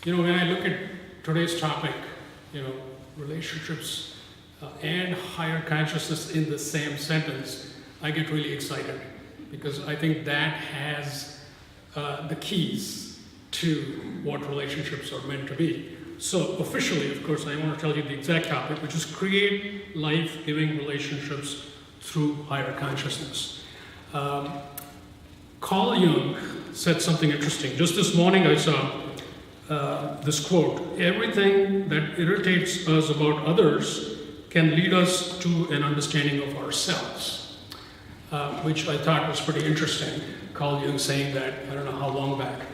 When I look at today's topic, relationships and higher consciousness in the same sentence, I get really excited because I think that has the keys to what relationships are meant to be. So officially, of course, I want to tell you the exact topic, which is create life-giving relationships through higher consciousness. Carl Jung said something interesting. Just this morning I saw this quote: everything that irritates us about others can lead us to an understanding of ourselves, which I thought was pretty interesting. Carl Jung saying that, I don't know how long back.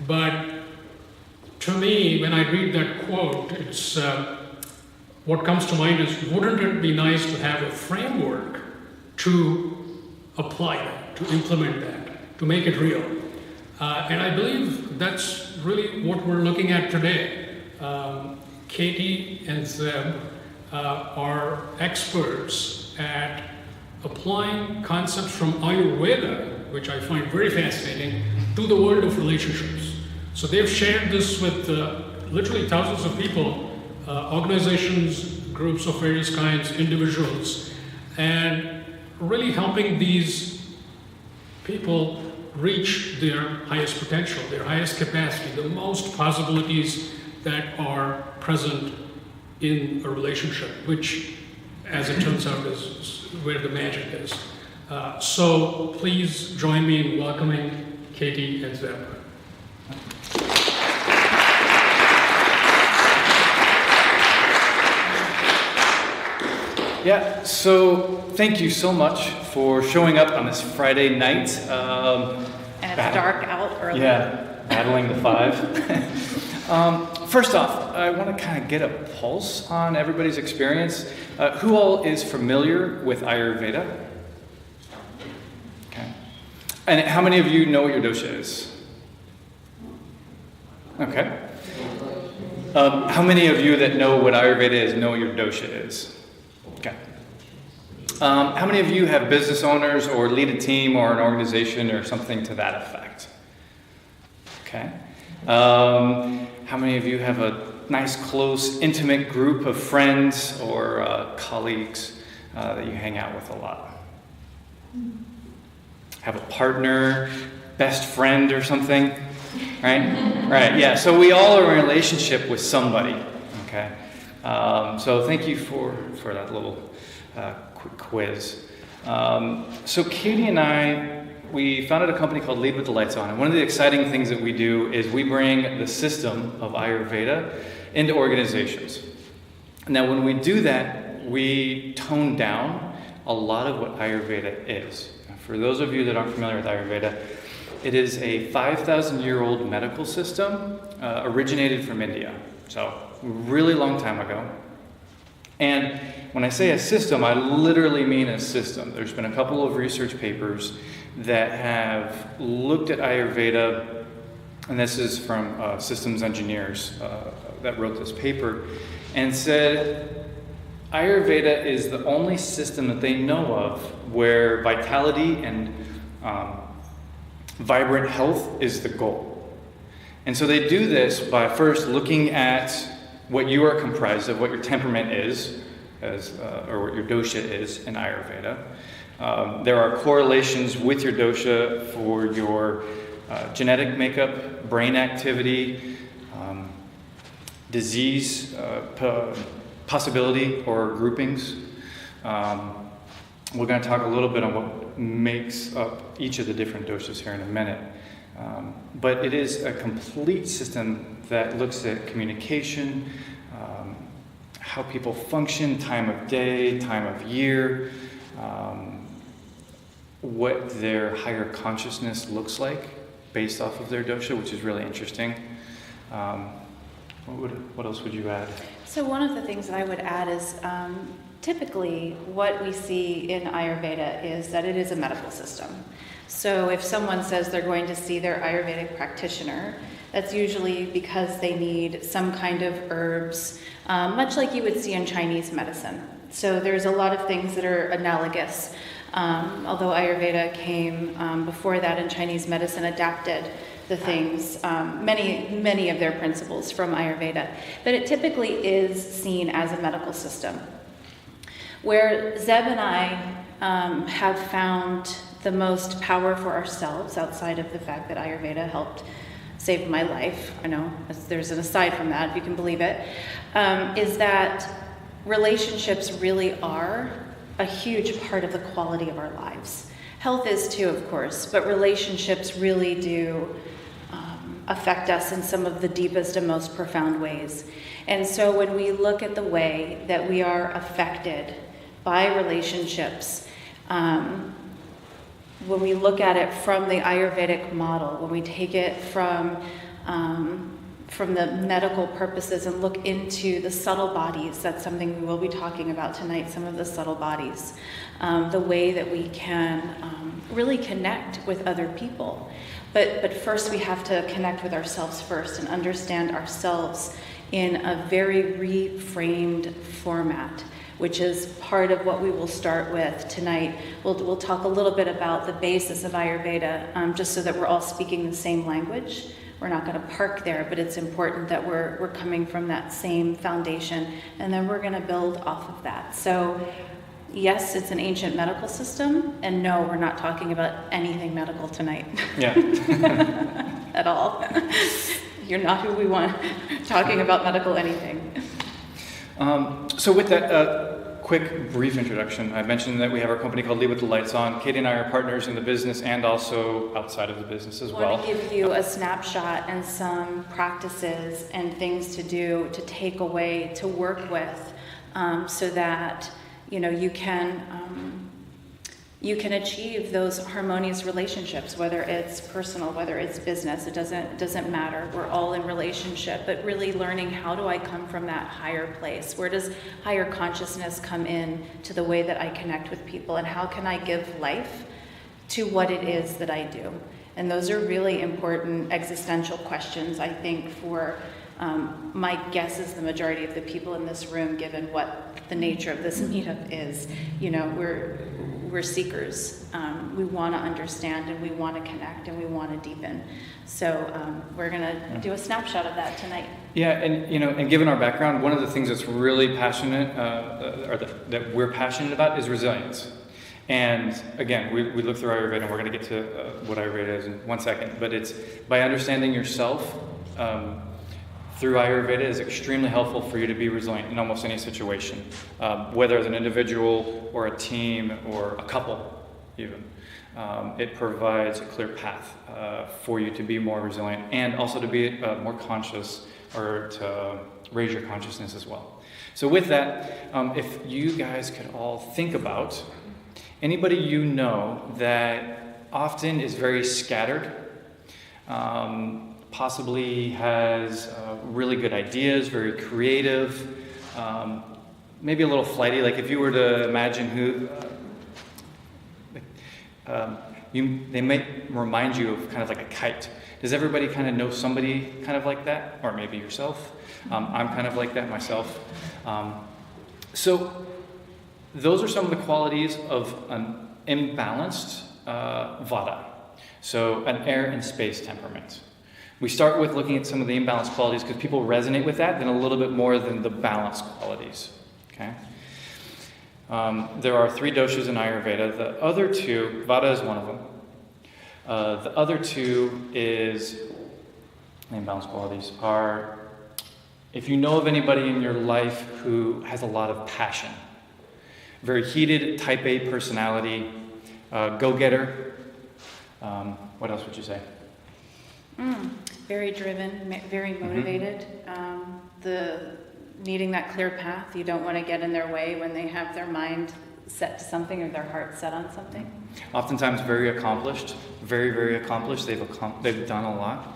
But to me, when I read that quote, it's what comes to mind is, wouldn't it be nice to have a framework to apply that, to implement that, to make it real? And I believe that's really what we're looking at today. Katy and Zeb are experts at applying concepts from Ayurveda, which I find very fascinating, to the world of relationships. So they've shared this with literally thousands of people, organizations, groups of various kinds, individuals, and really helping these people reach their highest potential, their highest capacity, the most possibilities that are present in a relationship, which, as it turns out, is where the magic is. So please join me in welcoming Katy and Zeb. Yeah, so thank you so much for showing up on this Friday night. And it's dark out early. Yeah, battling the 5. First off, I want to kind of get a pulse on everybody's experience. Who all is familiar with Ayurveda? Okay. And how many of you know what your dosha is? Okay. How many of you that know what Ayurveda is know what your dosha is? Okay. How many of you have business owners or lead a team or an organization or something to that effect? Okay. How many of you have a nice, close, intimate group of friends or colleagues that you hang out with a lot? Have a partner, best friend or something? Right? Right, yeah. So we all are in a relationship with somebody. Okay. So thank you for that little quick quiz. So Katy and I, we founded a company called Lead with the Lights On. And one of the exciting things that we do is we bring the system of Ayurveda into organizations. Now when we do that, we tone down a lot of what Ayurveda is. For those of you that aren't familiar with Ayurveda, it is a 5,000-year-old medical system originated from India. So really long time ago. And when I say a system, I literally mean a system. There's been a couple of research papers that have looked at Ayurveda, and this is from systems engineers that wrote this paper, and said Ayurveda is the only system that they know of where vitality and vibrant health is the goal. And so they do this by first looking at what you are comprised of, what your temperament is, or what your dosha is in Ayurveda. There are correlations with your dosha for your genetic makeup, brain activity, disease possibility or groupings. We're going to talk a little bit on what makes up each of the different doshas here in a minute. But it is a complete system that looks at communication, how people function, time of day, time of year, what their higher consciousness looks like based off of their dosha, which is really interesting. What else would you add? So one of the things that I would add is typically what we see in Ayurveda is that it is a medical system. So if someone says they're going to see their Ayurvedic practitioner, that's usually because they need some kind of herbs, much like you would see in Chinese medicine. So there's a lot of things that are analogous. Although Ayurveda came before that, and Chinese medicine adapted the things, many of their principles from Ayurveda, but it typically is seen as a medical system. Where Zeb and I have found the most power for ourselves, outside of the fact that Ayurveda helped save my life, I know there's an aside from that, if you can believe it, is that relationships really are a huge part of the quality of our lives. Health is too, of course, but relationships really do affect us in some of the deepest and most profound ways. And so when we look at the way that we are affected by relationships, when we look at it from the Ayurvedic model, when we take it from the medical purposes and look into the subtle bodies, that's something we will be talking about tonight, some of the subtle bodies, the way that we can really connect with other people. But first we have to connect with ourselves first and understand ourselves in a very reframed format, which is part of what we will start with tonight. We'll talk a little bit about the basis of Ayurveda, just so that we're all speaking the same language. We're not going to park there, but it's important that we're coming from that same foundation, and then we're going to build off of that. So yes, it's an ancient medical system, and no, we're not talking about anything medical tonight. Yeah. At all. You're not who we want talking about medical anything. So with that quick, brief introduction, I mentioned that we have our company called Lead with the Lights On. Katy and I are partners in the business and also outside of the business as well. I want to give you a snapshot and some practices and things to do, to take away, to work with, so that you can achieve those harmonious relationships, whether it's personal, whether it's business, it doesn't matter. We're all in relationship, but really learning, how do I come from that higher place? Where does higher consciousness come in to the way that I connect with people, and how can I give life to what it is that I do? And those are really important existential questions, I think, for my guess is the majority of the people in this room, given what the nature of this meetup is. We're seekers. We want to understand, and we want to connect, and we want to deepen. So we're going to do a snapshot of that tonight. Yeah, and given our background, one of the things that's really passionate, that we're passionate about, is resilience. And again, we look through Ayurveda, and we're going to get to what Ayurveda is in 1 second. But it's by understanding yourself through Ayurveda is extremely helpful for you to be resilient in almost any situation, whether as an individual or a team or a couple even. It provides a clear path for you to be more resilient, and also to be more conscious, or to raise your consciousness as well. So with that, if you guys could all think about anybody you know that often is very scattered, possibly has really good ideas, very creative, maybe a little flighty. Like if you were to imagine who, they might remind you of kind of like a kite. Does everybody kind of know somebody kind of like that? Or maybe yourself? I'm kind of like that myself. So those are some of the qualities of an imbalanced Vata. So an air and space temperament. We start with looking at some of the imbalanced qualities because people resonate with that, then a little bit more than the balanced qualities. Okay. There are 3 doshas in Ayurveda. The other 2, Vata is one of them. The other 2 is, the imbalanced qualities are, if you know of anybody in your life who has a lot of passion, very heated, type A personality, go-getter. What else would you say? Very driven, very motivated. The needing that clear path. You don't want to get in their way when they have their mind set to something or their heart set on something. Oftentimes very accomplished, very, very accomplished. They've done a lot.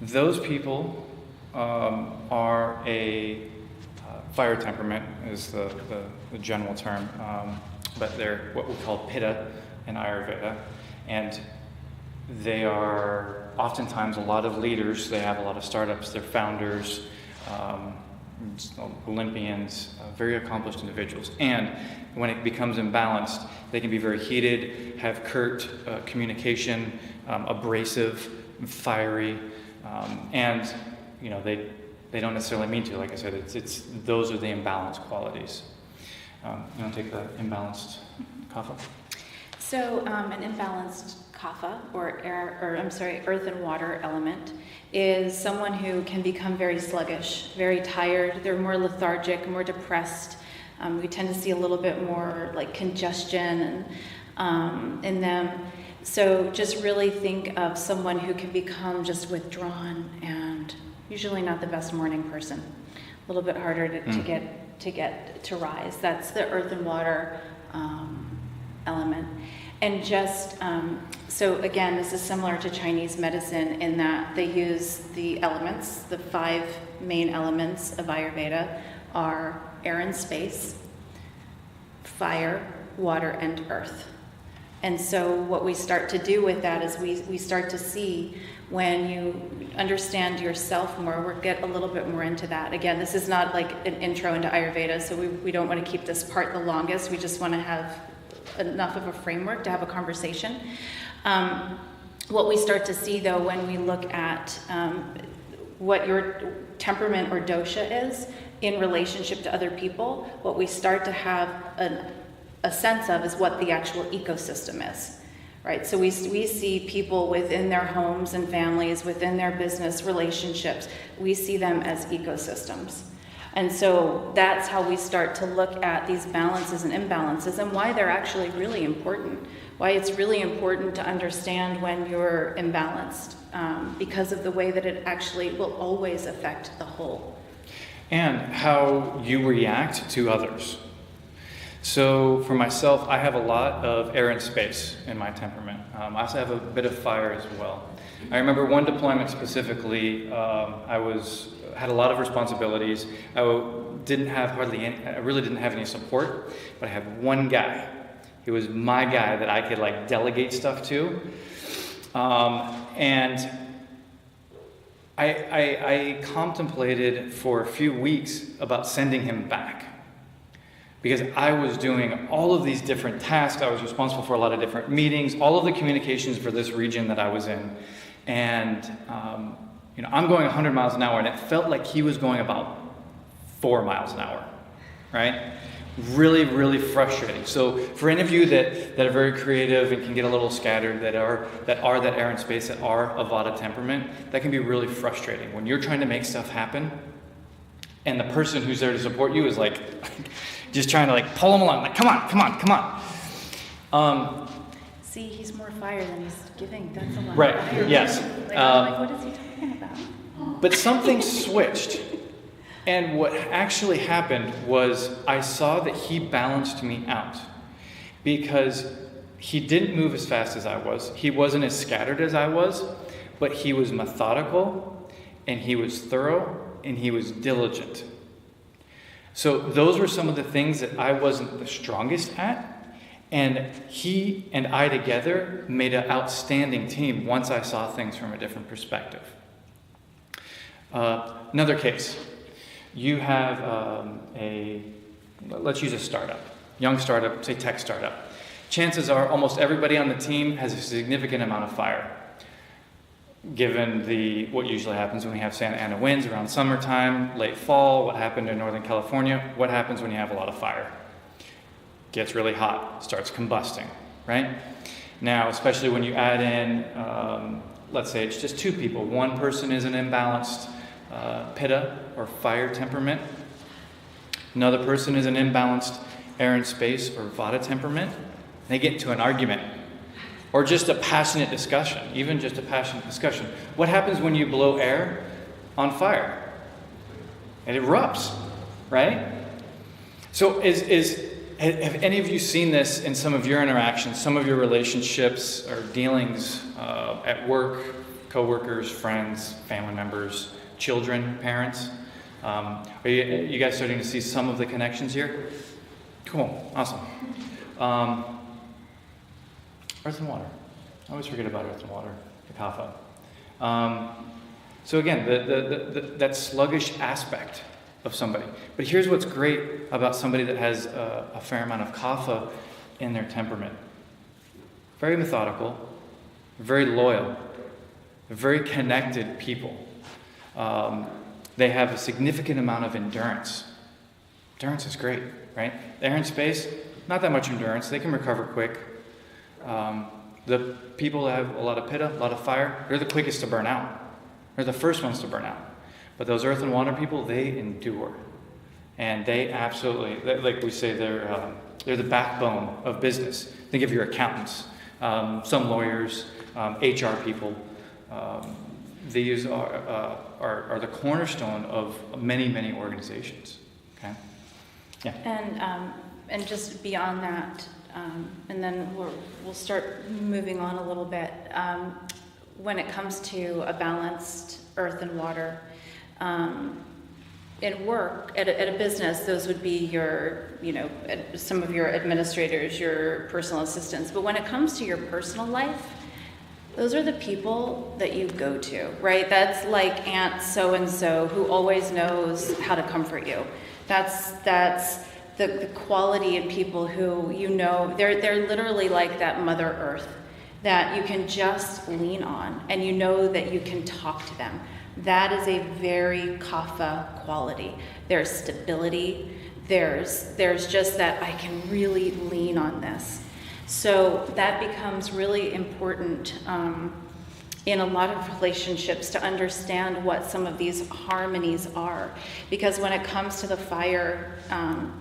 Those people are a fire temperament is the general term, but they're what we call Pitta in Ayurveda, and they are oftentimes a lot of leaders. They have a lot of startups. They're founders, Olympians, very accomplished individuals. And when it becomes imbalanced, they can be very heated, have curt communication, abrasive, fiery, and they don't necessarily mean to. Like I said, it's those are the imbalanced qualities. You want to take the imbalanced kapha? So an imbalanced kapha, earth and water element, is someone who can become very sluggish, very tired. They're more lethargic, more depressed. We tend to see a little bit more like congestion in them. So just really think of someone who can become just withdrawn and usually not the best morning person. A little bit harder to rise. That's the earth and water element. And just, so again, this is similar to Chinese medicine in that they use the elements. The 5 main elements of Ayurveda are air and space, fire, water, and earth. And so what we start to do with that is we start to see when you understand yourself more, we'll get a little bit more into that. Again, this is not like an intro into Ayurveda, so we don't want to keep this part the longest. We just want to have enough of a framework to have a conversation. What we start to see, though, when we look at what your temperament or dosha is in relationship to other people, what we start to have a sense of is what the actual ecosystem is. Right, so we see people within their homes and families, within their business relationships, we see them as ecosystems. And so that's how we start to look at these balances and imbalances and why they're actually really important. Why it's really important to understand when you're imbalanced, because of the way that it actually will always affect the whole. And how you react to others. So for myself, I have a lot of air and space in my temperament. I also have a bit of fire as well. I remember one deployment specifically, I had a lot of responsibilities. I really didn't have any support, but I had one guy. He was my guy that I could like delegate stuff to. And I contemplated for a few weeks about sending him back. Because I was doing all of these different tasks. I was responsible for a lot of different meetings, all of the communications for this region that I was in. And, I'm going 100 miles an hour, and it felt like he was going about 4 miles an hour, right? Really, really frustrating. So for any of you that are very creative and can get a little scattered, that are that air and space, that are a Vata temperament, that can be really frustrating. When you're trying to make stuff happen, and the person who's there to support you is like... just trying to like pull him along, like come on. See, he's more fire than he's giving. That's a lot. Right. Of fire. Yes. What is he talking about? But something switched, and what actually happened was I saw that he balanced me out because he didn't move as fast as I was. He wasn't as scattered as I was, but he was methodical, and he was thorough, and he was diligent. So those were some of the things that I wasn't the strongest at, and he and I together made an outstanding team once I saw things from a different perspective. Another case, you have let's use a startup, young startup, say tech startup. Chances are almost everybody on the team has a significant amount of fire. Given what usually happens when we have Santa Ana winds around summertime, late fall, what happened in Northern California, what happens when you have a lot of fire? Gets really hot, starts combusting, right? Now, especially when you add in, let's say it's just 2 people. One person is an imbalanced pitta or fire temperament. Another person is an imbalanced air and space or Vata temperament. They get into an argument. Or just a passionate discussion, even just a passionate discussion. What happens when you blow air on fire? It erupts, right? So have any of you seen this in some of your interactions, some of your relationships or dealings at work, coworkers, friends, family members, children, parents? Are you guys starting to see some of the connections here? Cool, awesome. Earth and water. I always forget about earth and water, the kapha. So again, that sluggish aspect of somebody. But here's what's great about somebody that has a fair amount of kapha in their temperament. Very methodical, very loyal, They're very connected people. They have a significant amount of endurance. Endurance is great, right? They're in space, not that much endurance. They can recover quick. The people that have a lot of pitta, a lot of fire, they're the quickest to burn out. They're the first ones to burn out. But those earth and water people, they endure. And they absolutely, like we say, they're the backbone of business. Think of your accountants, some lawyers, HR people. These are the cornerstone of many, many organizations. Okay? Yeah. And just beyond that, and then we'll start moving on a little bit. When it comes to a balanced earth and water, in work, at a business, those would be your, some of your administrators, your personal assistants. But when it comes to your personal life, those are the people that you go to, right? That's like Aunt so-and-so who always knows how to comfort you. That's the quality in people who, they're literally like that Mother Earth that you can just lean on, and you know that you can talk to them. That is a very kapha quality. There's stability. There's just that I can really lean on this. So that becomes really important in a lot of relationships to understand what some of these harmonies are. Because when it comes to the fire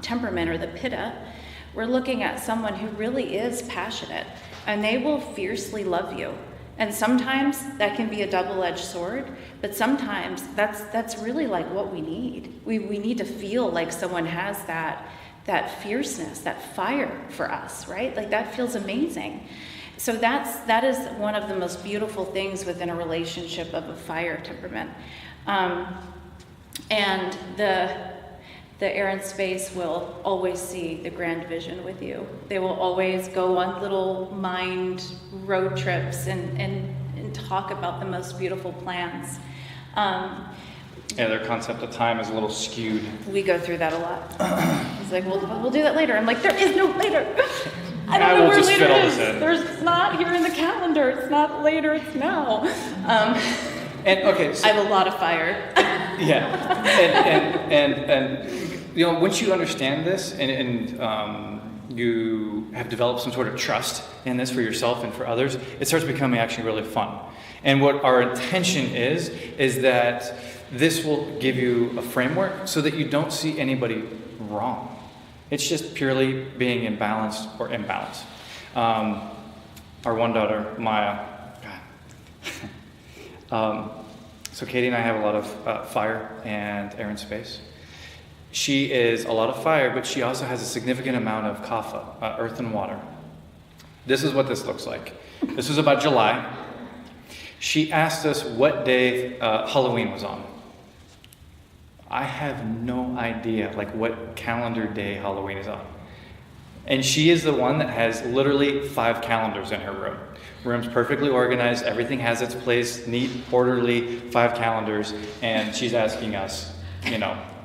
temperament or the pitta, we're looking at someone who really is passionate, and they will fiercely love you. And sometimes that can be a double-edged sword, but sometimes that's really like what we need. We need to feel like someone has that fierceness, that fire for us, right? Like that feels amazing. So that is one of the most beautiful things within a relationship of a fire temperament. And the air and space will always see the grand vision with you. They will always go on little mind road trips and talk about the most beautiful plans. Their concept of time is a little skewed. We go through that a lot. He's like, we'll do that later. I'm like, there is no later. I don't know where later is. It's not here in the calendar. It's not later, it's now. I have a lot of fire. Yeah. And once you understand this and you have developed some sort of trust in this for yourself and for others, it starts becoming actually really fun. And what our intention is that this will give you a framework so that you don't see anybody wrong. It's just purely being imbalanced or imbalanced. Our one daughter, Maya, so Katy and I have a lot of fire and air and space. She is a lot of fire, but she also has a significant amount of kapha, earth and water. This is what this looks like. This was about July. She asked us what day Halloween was on. I have no idea, what calendar day Halloween is on. And she is the one that has literally 5 calendars in her room. Room's perfectly organized, everything has its place, neat, orderly, 5 calendars, and she's asking us,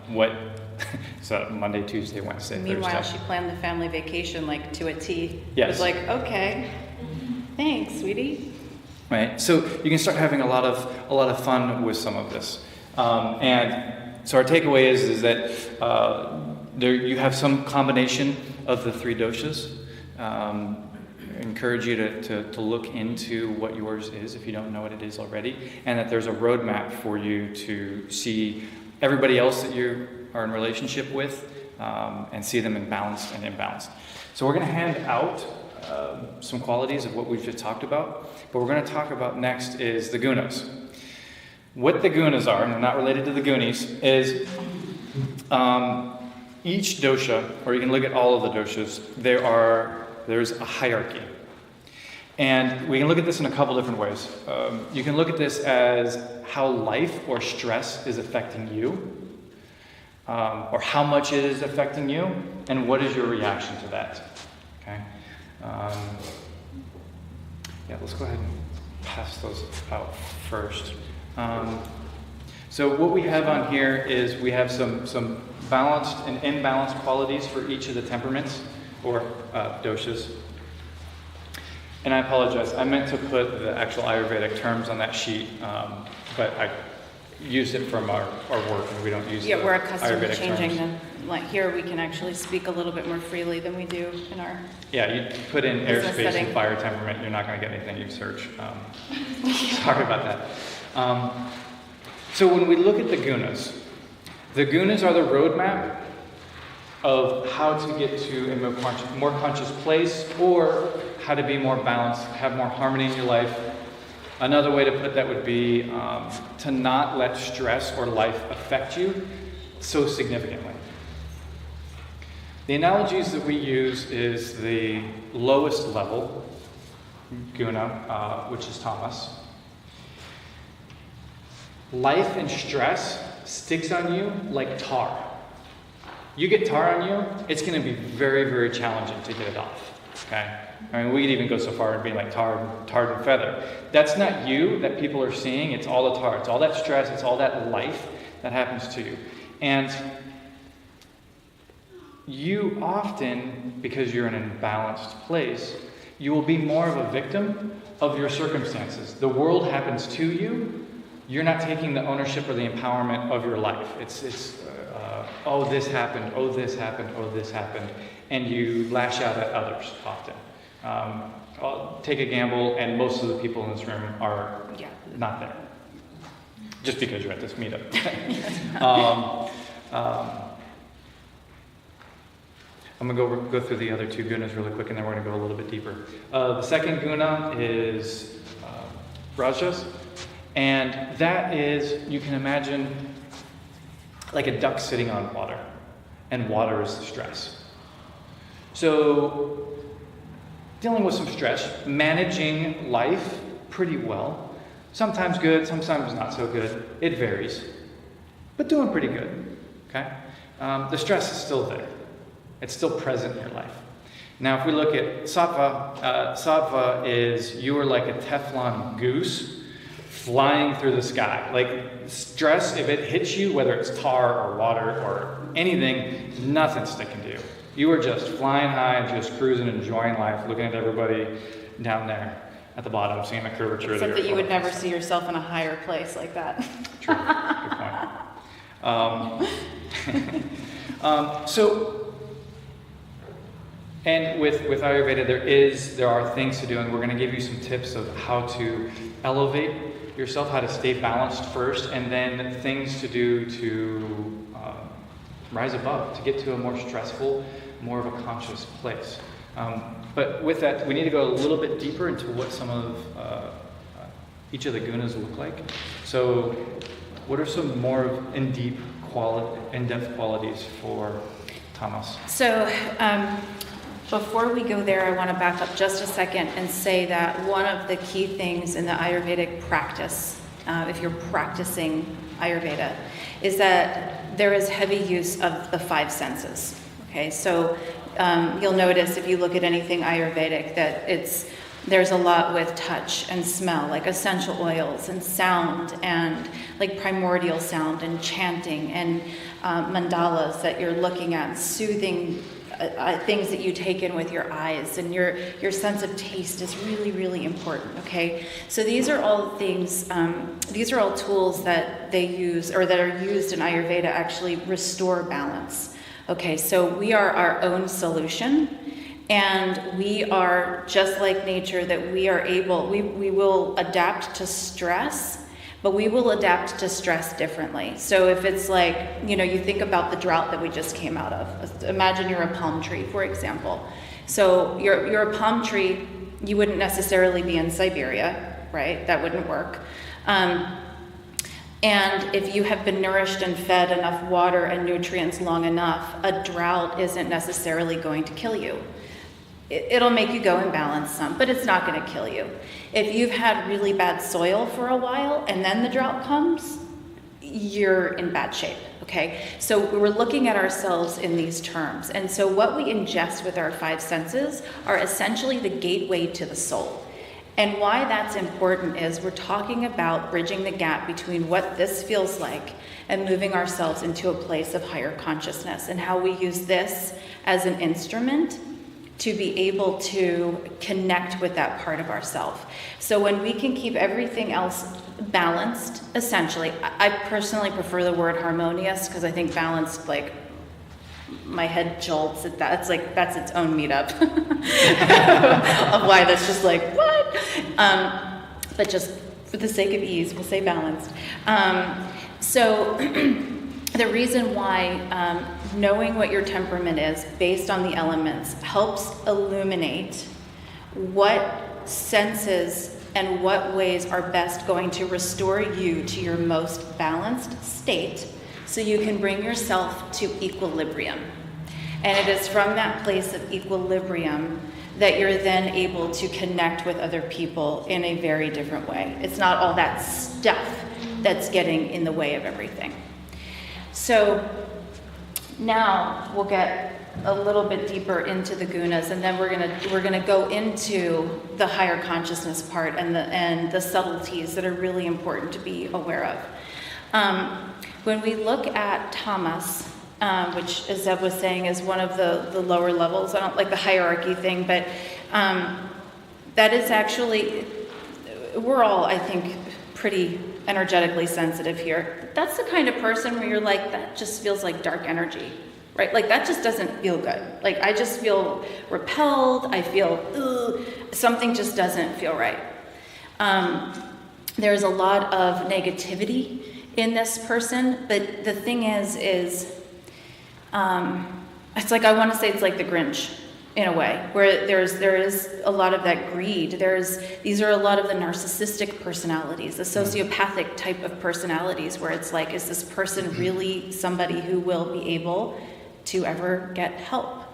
what, so Monday, Tuesday, Wednesday, Meanwhile, Thursday. she planned the family vacation to a T. Yes. It was like, okay, thanks, sweetie. Right, so you can start having a lot of fun with some of this. And so our takeaway is that you have some combination of the 3 doshas. Encourage you to look into what yours is if you don't know what it is already, and that there's a roadmap for you to see everybody else that you are in relationship with and see them in balanced and imbalanced. So we're going to hand out some qualities of what we've just talked about, but we're going to talk about next is the gunas. What the gunas are, and they're not related to the Goonies, is each dosha, or you can look at all of the doshas, there's a hierarchy. And we can look at this in a couple different ways. You can look at this as how life or stress is affecting you, or how much it is affecting you, and what is your reaction to that. Okay? Let's go ahead and pass those out first. So what we have on here is we have some balanced and imbalanced qualities for each of the temperaments or doshas. And I apologize, I meant to put the actual Ayurvedic terms on that sheet, but I used it from our work, and we don't use Yeah, the we're accustomed to Ayurvedic changing terms. them. Like here, we can actually speak a little bit more freely than we do in our. Yeah, you put in Business airspace setting. and fire temperament, you're not going to get anything you search. Sorry about that. So when we look at the gunas are the roadmap of how to get to a more conscious place, or how to be more balanced, have more harmony in your life. Another way to put that would be to not let stress or life affect you so significantly. The analogies that we use is the lowest level, guna, which is tamas. Life and stress sticks on you like tar. You get tar on you, it's going to be very, very challenging to get it off. Okay? I mean, we could even go so far as being like tarred and feather. That's not you that people are seeing. It's all the tar. It's all that stress. It's all that life that happens to you. And you often, because you're in an imbalanced place, you will be more of a victim of your circumstances. The world happens to you. You're not taking the ownership or the empowerment of your life. It's oh, this happened, oh, this happened, oh, this happened. And you lash out at others often. I'll take a gamble, and most of the people in this room are not there. Just because you're at this meetup. I'm going to go through the other two gunas really quick, and then we're going to go a little bit deeper. The second guna is rajas, and that is, you can imagine, like a duck sitting on water, and water is the stress. So, dealing with some stress, managing life pretty well, sometimes good, sometimes not so good, it varies, but doing pretty good, okay? The stress is still there. It's still present in your life. Now, if we look at sattva, sattva is you are like a Teflon goose flying through the sky. Like stress, if it hits you, whether it's tar or water or anything, nothing's sticking to you. You are just flying high and just cruising, enjoying life, looking at everybody down there at the bottom, seeing the curvature. Except that you would never see yourself in a higher place like that. True. Good point. And with Ayurveda, there are things to do, and we're going to give you some tips of how to elevate yourself, how to stay balanced first, and then things to do to rise above, to get to a more stressful, more of a conscious place. But with that, we need to go a little bit deeper into what some of each of the gunas look like. So, what are some more in-depth qualities for tamas? So, before we go there, I want to back up just a second and say that one of the key things in the Ayurvedic practice, if you're practicing Ayurveda, is that there is heavy use of the five senses. Okay, so you'll notice if you look at anything Ayurvedic that there's a lot with touch and smell, like essential oils and sound and like primordial sound and chanting and mandalas that you're looking at, soothing things that you take in with your eyes, and your sense of taste is really, really important, okay? So these are all things, these are all tools that they use, or that are used in Ayurveda, actually restore balance. Okay, so we are our own solution, and we are just like nature, that we are able, we will adapt to stress, but we will adapt to stress differently. So if it's like, you think about the drought that we just came out of. Imagine you're a palm tree, for example. So you're a palm tree, you wouldn't necessarily be in Siberia, right? That wouldn't work. And if you have been nourished and fed enough water and nutrients long enough, a drought isn't necessarily going to kill you. It'll make you go and balance some, but it's not going to kill you. If you've had really bad soil for a while and then the drought comes, you're in bad shape, okay? So we're looking at ourselves in these terms. And so what we ingest with our five senses are essentially the gateway to the soul. And why that's important is we're talking about bridging the gap between what this feels like and moving ourselves into a place of higher consciousness, and how we use this as an instrument to be able to connect with that part of ourselves. So when we can keep everything else balanced, essentially, I personally prefer the word harmonious, because I think balanced, like, my head jolts at that. It's like, that's its own meetup of why that's just like, what? But just for the sake of ease, we'll say balanced. So the reason why knowing what your temperament is based on the elements helps illuminate what senses and what ways are best going to restore you to your most balanced state, so you can bring yourself to equilibrium. And it is from that place of equilibrium that you're then able to connect with other people in a very different way. It's not all that stuff that's getting in the way of everything. So now we'll get a little bit deeper into the gunas, and then we're gonna go into the higher consciousness part and the subtleties that are really important to be aware of. When we look at tamas, which, as Zeb was saying, is one of the lower levels. I don't like the hierarchy thing, but that is actually, we're all, I think, pretty energetically sensitive here. That's the kind of person where you're like, that just feels like dark energy, right? Like, that just doesn't feel good. Like, I just feel repelled. I feel, something just doesn't feel right. There's a lot of negativity in this person, but the thing is it's like, I want to say it's like the Grinch in a way, where there is a lot of that greed. These are a lot of the narcissistic personalities, the sociopathic type of personalities, where it's like, is this person really somebody who will be able to ever get help?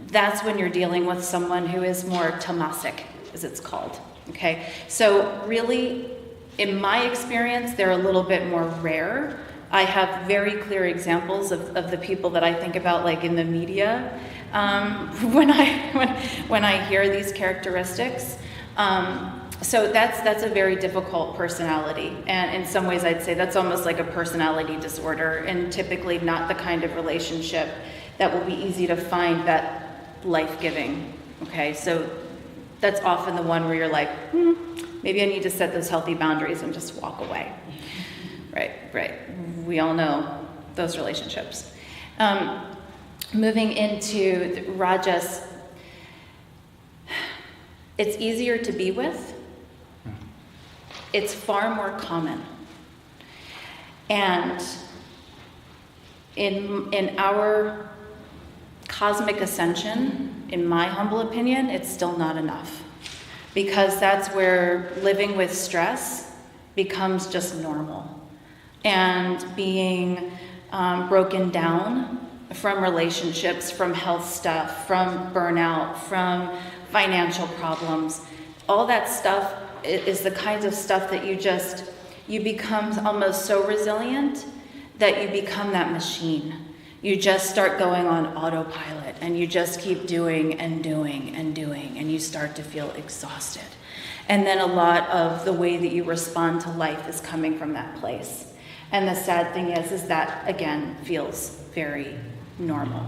That's when you're dealing with someone who is more tamasic, as it's called. Okay, so really, in my experience, they're a little bit more rare. I have very clear examples of the people that I think about, like in the media, when I hear these characteristics. So that's a very difficult personality, and in some ways I'd say that's almost like a personality disorder, and typically not the kind of relationship that will be easy to find that life-giving. Okay, so that's often the one where you're like, maybe I need to set those healthy boundaries and just walk away. Right. We all know those relationships. Moving into Rajas, it's easier to be with. It's far more common. And in our cosmic ascension, in my humble opinion, it's still not enough. Because that's where living with stress becomes just normal. And being broken down from relationships, from health stuff, from burnout, from financial problems, all that stuff is the kinds of stuff that you become almost so resilient that you become that machine. You just start going on autopilot, and you just keep doing and doing and doing, and you start to feel exhausted. And then a lot of the way that you respond to life is coming from that place. And the sad thing is that, again, feels very normal.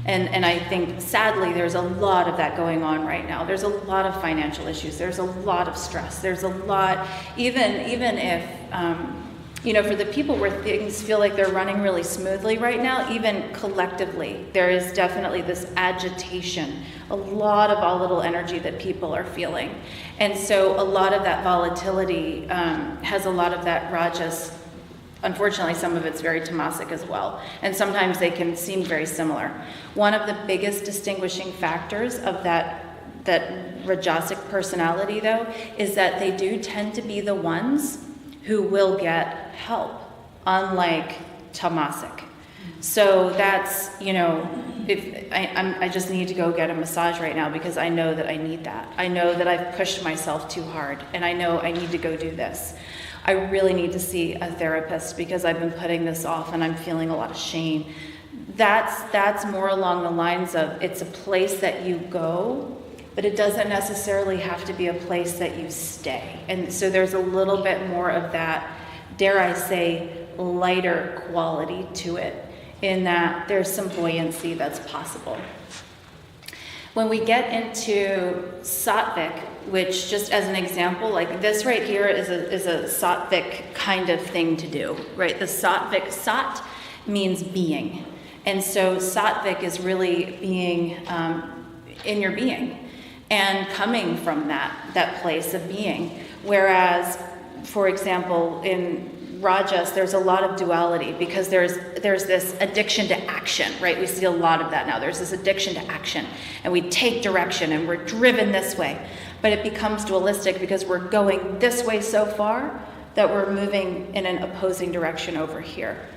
And I think, sadly, there's a lot of that going on right now. There's a lot of financial issues. There's a lot of stress. There's a lot, even if, for the people where things feel like they're running really smoothly right now, even collectively, there is definitely this agitation, a lot of volatile energy that people are feeling. And so a lot of that volatility has a lot of that rajas. Unfortunately, some of it's very tamasic as well, and sometimes they can seem very similar. One of the biggest distinguishing factors of that rajasic personality, though, is that they do tend to be the ones who will get help, unlike tamasic. So that's, if I just need to go get a massage right now because I know that I need that. I know that I've pushed myself too hard, and I know I need to go do this. I really need to see a therapist because I've been putting this off and I'm feeling a lot of shame. That's more along the lines of, it's a place that you go, but it doesn't necessarily have to be a place that you stay. And so there's a little bit more of that, dare I say, lighter quality to it, in that there's some buoyancy that's possible. When we get into sattvic, which just as an example, like this right here is a sattvic kind of thing to do, right? The sattvic, sat means being. And so sattvic is really being in your being and coming from that place of being. Whereas, for example, in Rajas, there's a lot of duality because there's this addiction to action, right? We see a lot of that now. There's this addiction to action, and we take direction and we're driven this way. But it becomes dualistic because we're going this way so far that we're moving in an opposing direction over here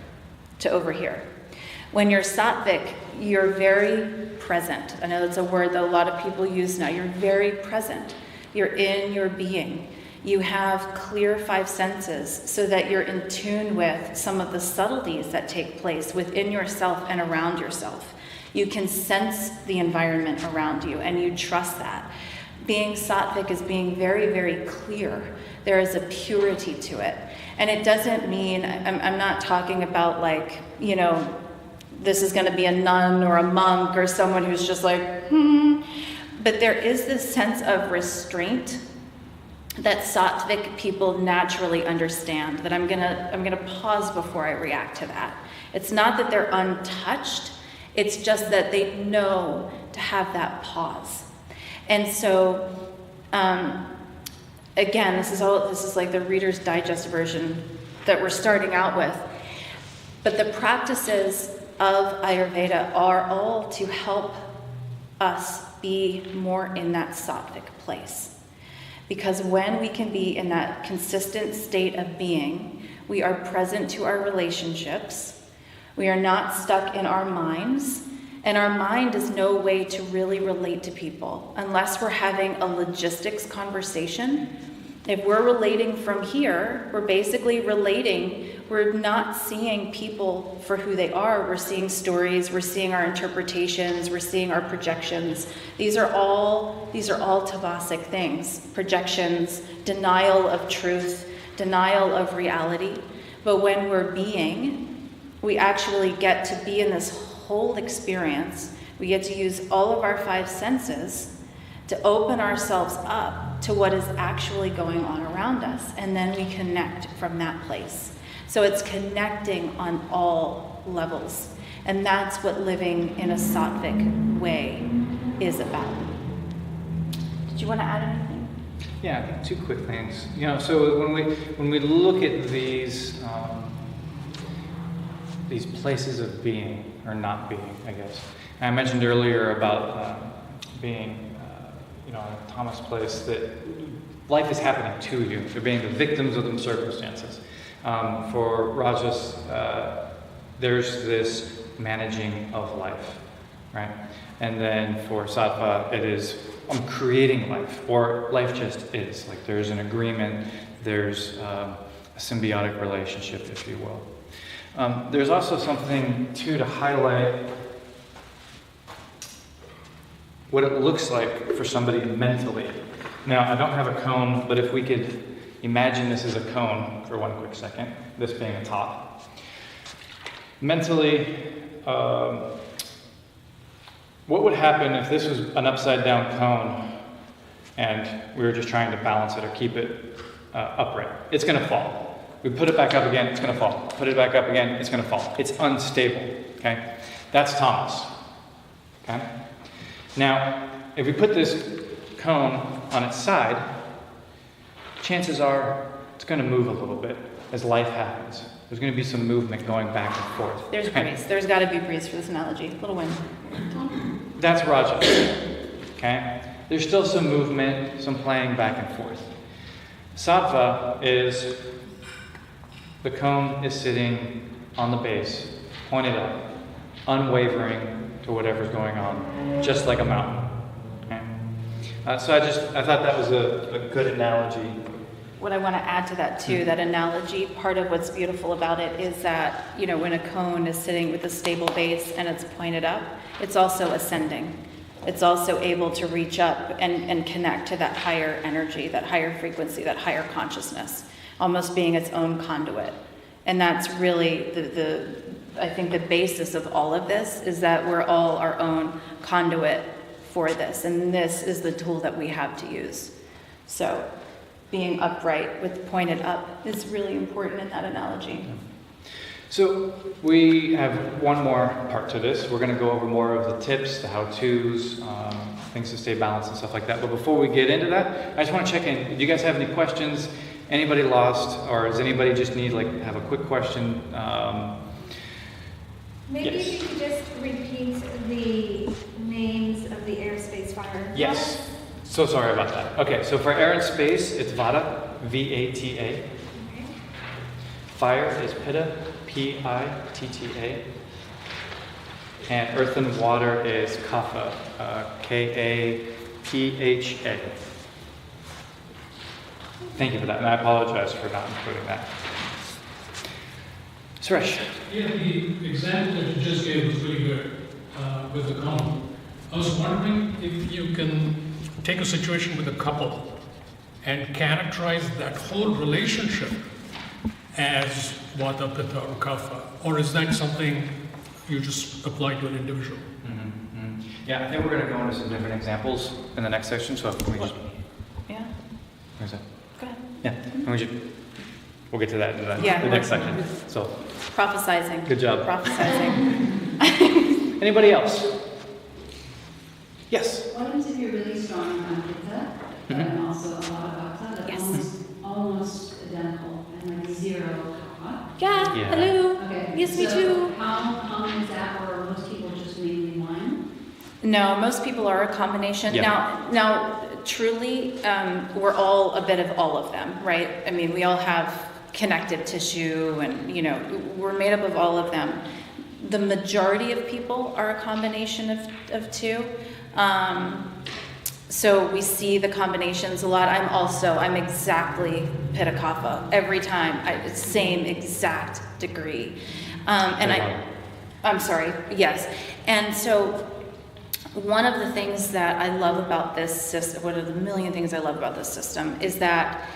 to over here. When you're sattvic, you're very present. I know that's a word that a lot of people use now. You're very present. You're in your being. You have clear five senses so that you're in tune with some of the subtleties that take place within yourself and around yourself. You can sense the environment around you and you trust that. Being sattvic is being very, very clear. There is a purity to it. And it doesn't mean, I'm not talking about like, you know, this is going to be a nun or a monk or someone who's just like, But there is this sense of restraint that sattvic people naturally understand, that I'm gonna pause before I react to that. It's not that they're untouched, it's just that they know to have that pause. And so, again, this is like the Reader's Digest version that we're starting out with. But the practices of Ayurveda are all to help us be more in that sattvic place. Because when we can be in that consistent state of being, we are present to our relationships, we are not stuck in our minds, and our mind is no way to really relate to people unless we're having a logistics conversation. If we're relating from here, we're basically relating, we're not seeing people for who they are. We're seeing stories, we're seeing our interpretations, we're seeing our projections. These are all tavasic things. Projections, denial of truth, denial of reality. But when we're being, we actually get to be in this whole experience. We get to use all of our five senses to open ourselves up to what is actually going on around us, and then we connect from that place. So it's connecting on all levels, and that's what living in a sattvic way is about. Did you want to add anything? Yeah, I think two quick things. You know, so when we look at these places of being or not being, I guess. And I mentioned earlier about being in a Thomas place, that life is happening to you. They're being the victims of the circumstances. For Rajas, there's this managing of life, right? And then for Sattva, it is, I'm creating life, or life just is. Like there's an agreement, there's a symbiotic relationship, if you will. There's also something, too, to highlight what it looks like for somebody mentally. Now, I don't have a cone, but if we could imagine this as a cone for one quick second, this being a top. Mentally, what would happen if this was an upside down cone and we were just trying to balance it or keep it upright? It's going to fall. We put it back up again, it's going to fall. Put it back up again, it's going to fall. It's unstable, okay? That's Thomas, okay? Now, if we put this cone on its side, chances are it's going to move a little bit as life happens. There's going to be some movement going back and forth. There's breeze. There's got to be breeze for this analogy. Little wind. That's Rajas, okay? There's still some movement, some playing back and forth. Sattva is, the cone is sitting on the base, pointed up, unwavering to whatever's going on, just like a mountain. Okay? So I thought that was a good analogy. What I want to add to that too, that analogy, part of what's beautiful about it is that, you know, when a cone is sitting with a stable base and it's pointed up, it's also ascending. It's also able to reach up and connect to that higher energy, that higher frequency, that higher consciousness, almost being its own conduit. And that's really I think the basis of all of this is that we're all our own conduit for this, and this is the tool that we have to use. So being upright with pointed up is really important in that analogy. So we have one more part to this. We're going to go over more of the tips, the how-tos, things to stay balanced and stuff like that. But before we get into that, I just want to check in. Do you guys have any questions? Anybody lost? Or does anybody just need, like, have a quick question? Maybe Yes. you could just repeat the names of the airspace fire. Yes. So sorry about that. Okay, so for air and space, it's Vata, V-A-T-A. Okay. Fire is Pitta, P-I-T-T-A. And earth and water is Kapha, K-A-P-H-A. Thank you for that, and I apologize for not including that. Suresh. Yeah, the example that you just gave was really good with the couple. I was wondering if you can take a situation with a couple and characterize that whole relationship as Vata, Pitta, or Kapha, or is that something you just apply to an individual? Yeah, I think we're going to go into some different examples in the next section, so if we just... Yeah, Where's that? go ahead. Yeah, and we'll get to that in the Yeah. next section. So, Prophesizing. good job. Prophesizing. Anybody else? Yes. What happens if you're really strong on Pitta, and also a lot of Vata, that's Yes. almost identical, and like zero Kapha? Yeah, Yeah. hello. Okay. Yes, me so too. How common is that, or are most people just mainly one? No, most people are a combination. Yeah. Now, truly, we're all a bit of all of them, right? I mean, we all have connective tissue, and we're made up of all of them. The majority of people are a combination of two. So we see the combinations a lot. I'm exactly Pitta Kapha every time. Same exact degree. I'm sorry. Yes. And so one of the things that I love about this system, one of the million things I love about this system, is that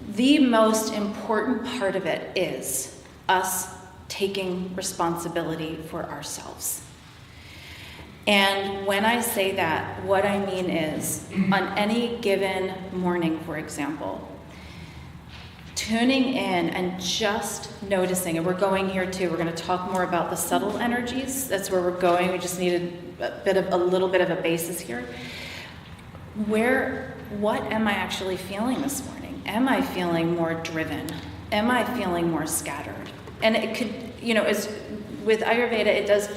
the most important part of it is us taking responsibility for ourselves. And when I say that, what I mean is, on any given morning, for example, tuning in and just noticing, and we're going here too, we're going to talk more about the subtle energies. That's where we're going. We just need a little bit of a basis here. What am I actually feeling this morning? Am I feeling more driven? Am I feeling more scattered? And it could, as with Ayurveda,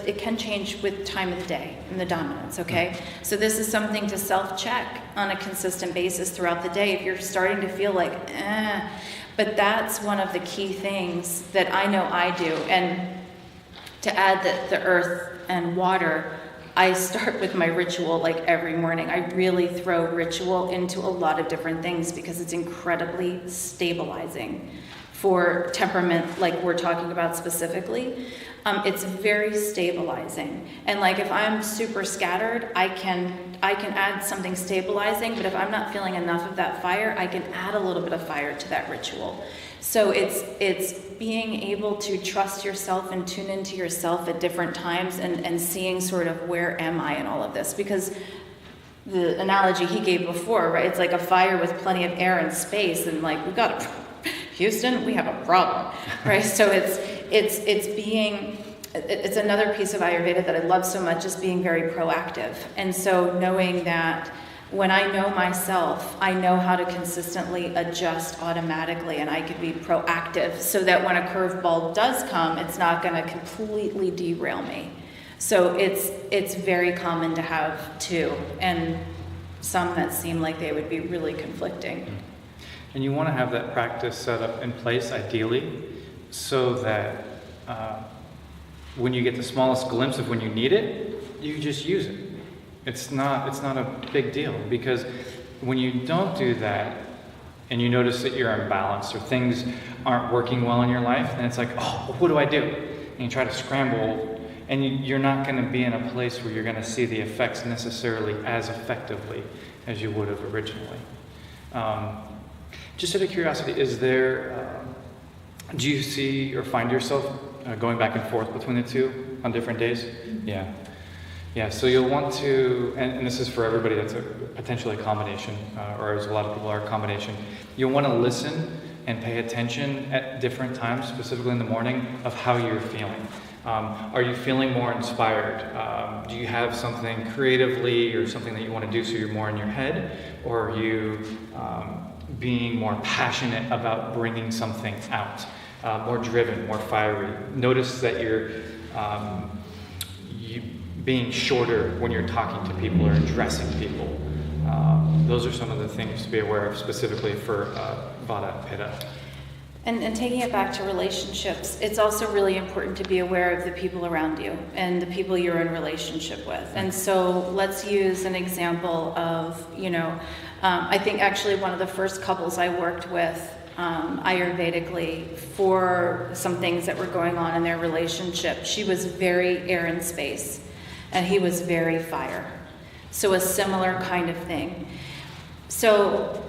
it can change with time of the day and the dominance, okay? So this is something to self-check on a consistent basis throughout the day if you're starting to feel like, But that's one of the key things that I know I do. And to add the earth and water, I start with my ritual like every morning. I really throw ritual into a lot of different things because it's incredibly stabilizing for temperament, like we're talking about specifically. It's very stabilizing. And like if I'm super scattered, I can add something stabilizing, but if I'm not feeling enough of that fire, I can add a little bit of fire to that ritual. So it's being able to trust yourself and tune into yourself at different times and seeing sort of where am I in all of this? Because the analogy he gave before, right? It's like a fire with plenty of air and space, and like Houston, we have a problem, right? So it's another piece of Ayurveda that I love so much, is being very proactive. And so knowing that when I know myself, I know how to consistently adjust automatically, and I can be proactive so that when a curveball does come, it's not going to completely derail me. So it's very common to have two, and some that seem like they would be really conflicting. And you want to have that practice set up in place, ideally, so that when you get the smallest glimpse of when you need it, you just use it. It's not a big deal, because when you don't do that and you notice that you're imbalanced or things aren't working well in your life, then it's like, oh, what do I do? And you try to scramble, and you're not going to be in a place where you're going to see the effects necessarily as effectively as you would have originally. Just out of curiosity, is there, do you see or find yourself going back and forth between the two on different days? Yeah. Yeah, so you'll want to, and this is for everybody that's potentially a combination, or as a lot of people are a combination, you'll want to listen and pay attention at different times, specifically in the morning, of how you're feeling. Are you feeling more inspired? Do you have something creatively or something that you want to do so you're more in your head? Or are you being more passionate about bringing something out? More driven, more fiery? Notice that you're being shorter when you're talking to people or addressing people. Those are some of the things to be aware of specifically for Vata and Pitta. And taking it back to relationships, it's also really important to be aware of the people around you and the people you're in relationship with. And so let's use an example of, I think actually one of the first couples I worked with Ayurvedically for some things that were going on in their relationship. She was very air and space, and he was very fire. So a similar kind of thing. So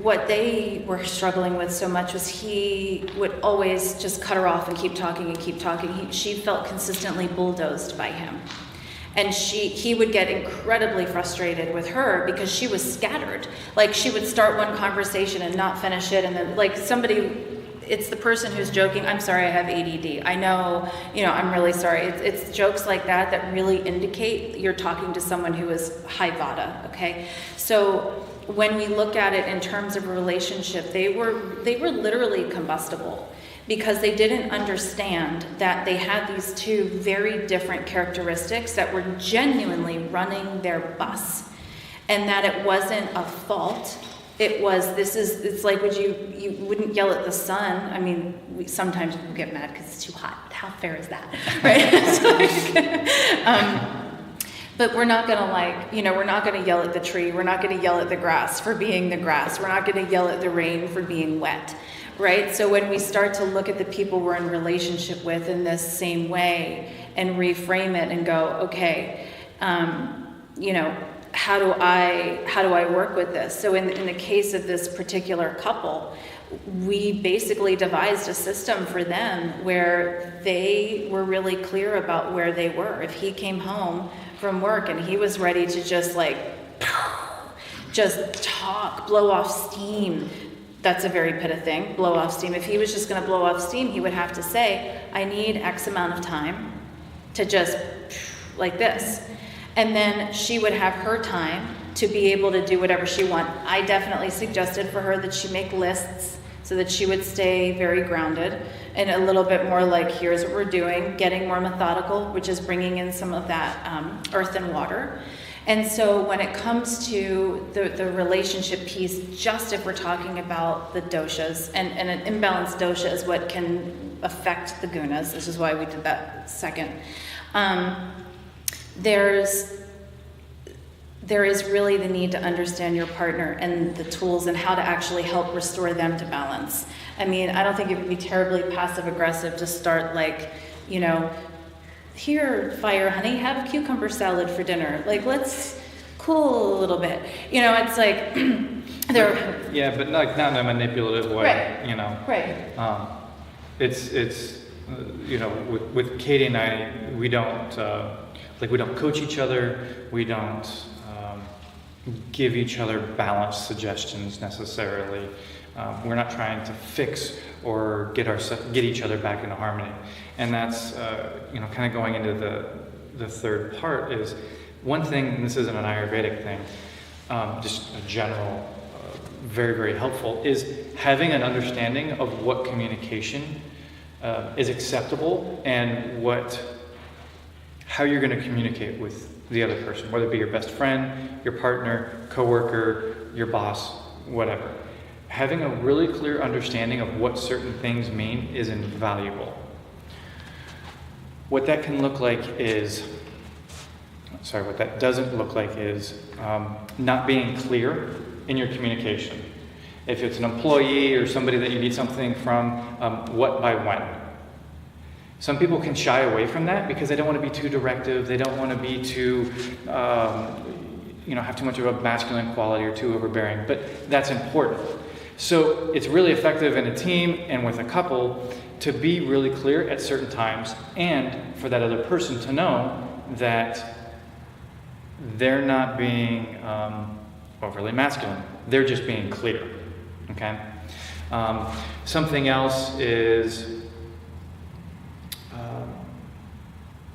what they were struggling with so much was he would always just cut her off and keep talking and keep talking. She felt consistently bulldozed by him. And he would get incredibly frustrated with her because she was scattered. Like, she would start one conversation and not finish it, and then it's the person who's joking, I'm sorry, I have ADD. I know, I'm really sorry. It's jokes like that that really indicate you're talking to someone who is high Vata, okay? So when we look at it in terms of a relationship, they were literally combustible because they didn't understand that they had these two very different characteristics that were genuinely running their bus, and that it wasn't a fault. It's like, you wouldn't yell at the sun. I mean, sometimes people get mad because it's too hot, but how fair is that, right? But we're not gonna we're not gonna yell at the tree. We're not gonna yell at the grass for being the grass. We're not gonna yell at the rain for being wet, right? So when we start to look at the people we're in relationship with in this same way and reframe it and go, okay, how do I work with this? So in the case of this particular couple, we basically devised a system for them where they were really clear about where they were. If he came home from work and he was ready to just talk, blow off steam, that's a very Pitta thing, blow off steam. If he was just going to blow off steam, he would have to say, I need X amount of time to just like this. And then she would have her time to be able to do whatever she wants. I definitely suggested for her that she make lists so that she would stay very grounded and a little bit more like, here's what we're doing, getting more methodical, which is bringing in some of that earth and water. And so when it comes to the relationship piece, just if we're talking about the doshas, and an imbalanced dosha is what can affect the gunas, this is why we did that second. There is really the need to understand your partner and the tools and how to actually help restore them to balance. I mean, I don't think it would be terribly passive aggressive to start here, fire honey, have cucumber salad for dinner. Let's cool a little bit. It's like they're... Yeah, but not in a manipulative way, Right. Right. It's with Katy and I, we don't coach each other. We don't give each other balanced suggestions necessarily. We're not trying to fix or get each other back into harmony. And that's kind of going into the third part is one thing, and this isn't an Ayurvedic thing, just a general, very, very helpful, is having an understanding of what communication is acceptable and how you're going to communicate with the other person, whether it be your best friend, your partner, coworker, your boss, whatever. Having a really clear understanding of what certain things mean is invaluable. What that can look like is, what that doesn't look like is not being clear in your communication. If it's an employee or somebody that you need something from, what by when. Some people can shy away from that because they don't want to be too directive. They don't want to be too, have too much of a masculine quality or too overbearing. But that's important. So it's really effective in a team and with a couple to be really clear at certain times and for that other person to know that they're not being overly masculine. They're just being clear. Okay? Something else is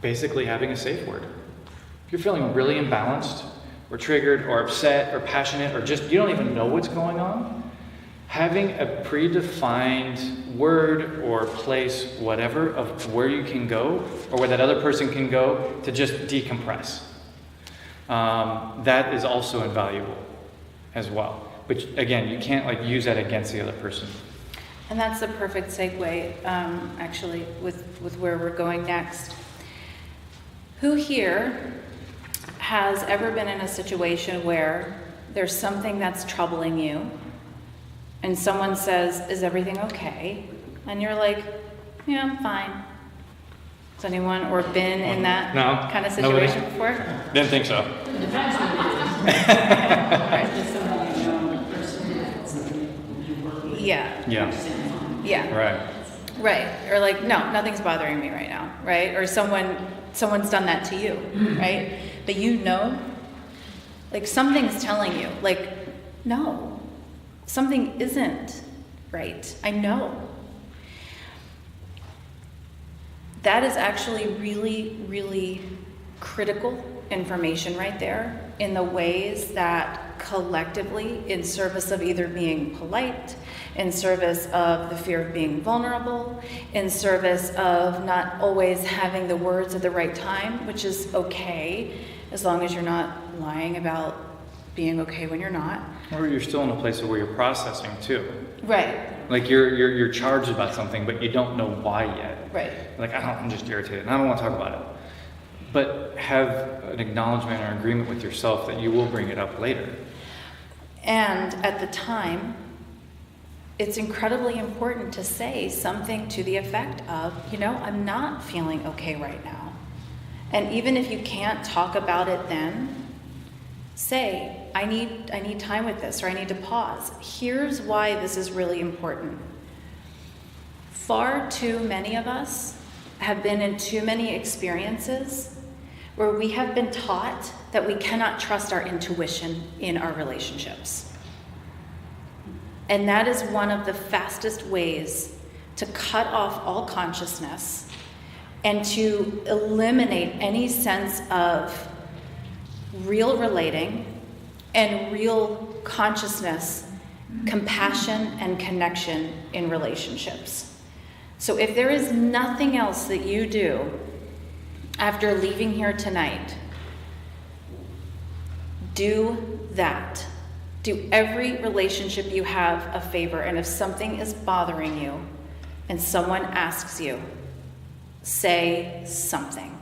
basically having a safe word. If you're feeling really imbalanced or triggered or upset or passionate or just you don't even know what's going on, having a predefined word or place, whatever, of where you can go or where that other person can go to just decompress. That is also invaluable as well. But again, you can't use that against the other person. And that's the perfect segue, actually, with where we're going next. Who here has ever been in a situation where there's something that's troubling you and someone says, "Is everything okay?" And you're like, "Yeah, I'm fine." Has anyone or been in that kind of situation before? Didn't think so. It depends on the Right. Just somebody you know, the person that's working. Yeah. Yeah. Right. Or like, no, nothing's bothering me right now, right? Or someone's done that to you, right? But you know, like something's telling you, like, no, something isn't right. I know. That is actually really, really critical information right there in the ways that collectively, in service of either being polite, in service of the fear of being vulnerable, in service of not always having the words at the right time, which is okay, as long as you're not lying about being okay when you're not. Or you're still in a place where you're processing too. Right. Like you're charged about something, but you don't know why yet. Right. Like, I'm just irritated and I don't want to talk about it. But have an acknowledgement or agreement with yourself that you will bring it up later. And at the time, it's incredibly important to say something to the effect of, I'm not feeling okay right now. And even if you can't talk about it then, say, I need time with this, or I need to pause. Here's why this is really important. Far too many of us have been in too many experiences where we have been taught that we cannot trust our intuition in our relationships. And that is one of the fastest ways to cut off all consciousness and to eliminate any sense of real relating and real consciousness, compassion, and connection in relationships. So if there is nothing else that you do after leaving here tonight, do that. Do every relationship you have a favor, and if something is bothering you and someone asks you, say something.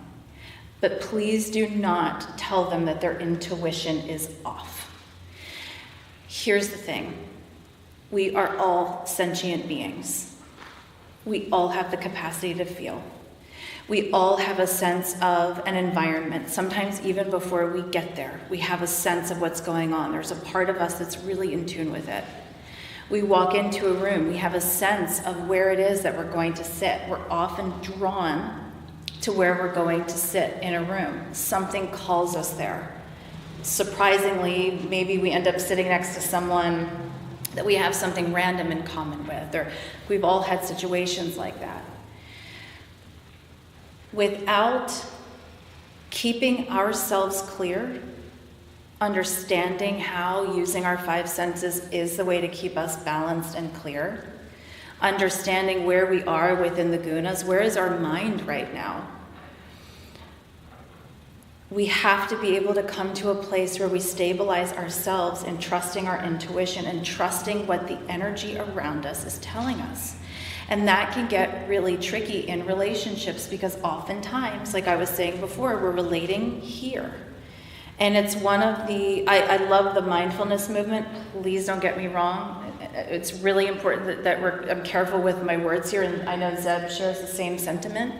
But please do not tell them that their intuition is off. Here's the thing. We are all sentient beings. We all have the capacity to feel. We all have a sense of an environment. Sometimes even before we get there, we have a sense of what's going on. There's a part of us that's really in tune with it. We walk into a room, we have a sense of where it is that we're going to sit. We're often drawn to where we're going to sit in a room. Something calls us there. Surprisingly, maybe we end up sitting next to someone that we have something random in common with, or we've all had situations like that. Without keeping ourselves clear, understanding how using our five senses is the way to keep us balanced and clear, understanding where we are within the gunas, where is our mind right now? We have to be able to come to a place where we stabilize ourselves in trusting our intuition and trusting what the energy around us is telling us. And that can get really tricky in relationships because oftentimes, like I was saying before, we're relating here. And it's one of the, I love the mindfulness movement. Please don't get me wrong. It's really important that I'm careful with my words here, and I know Zeb shares the same sentiment.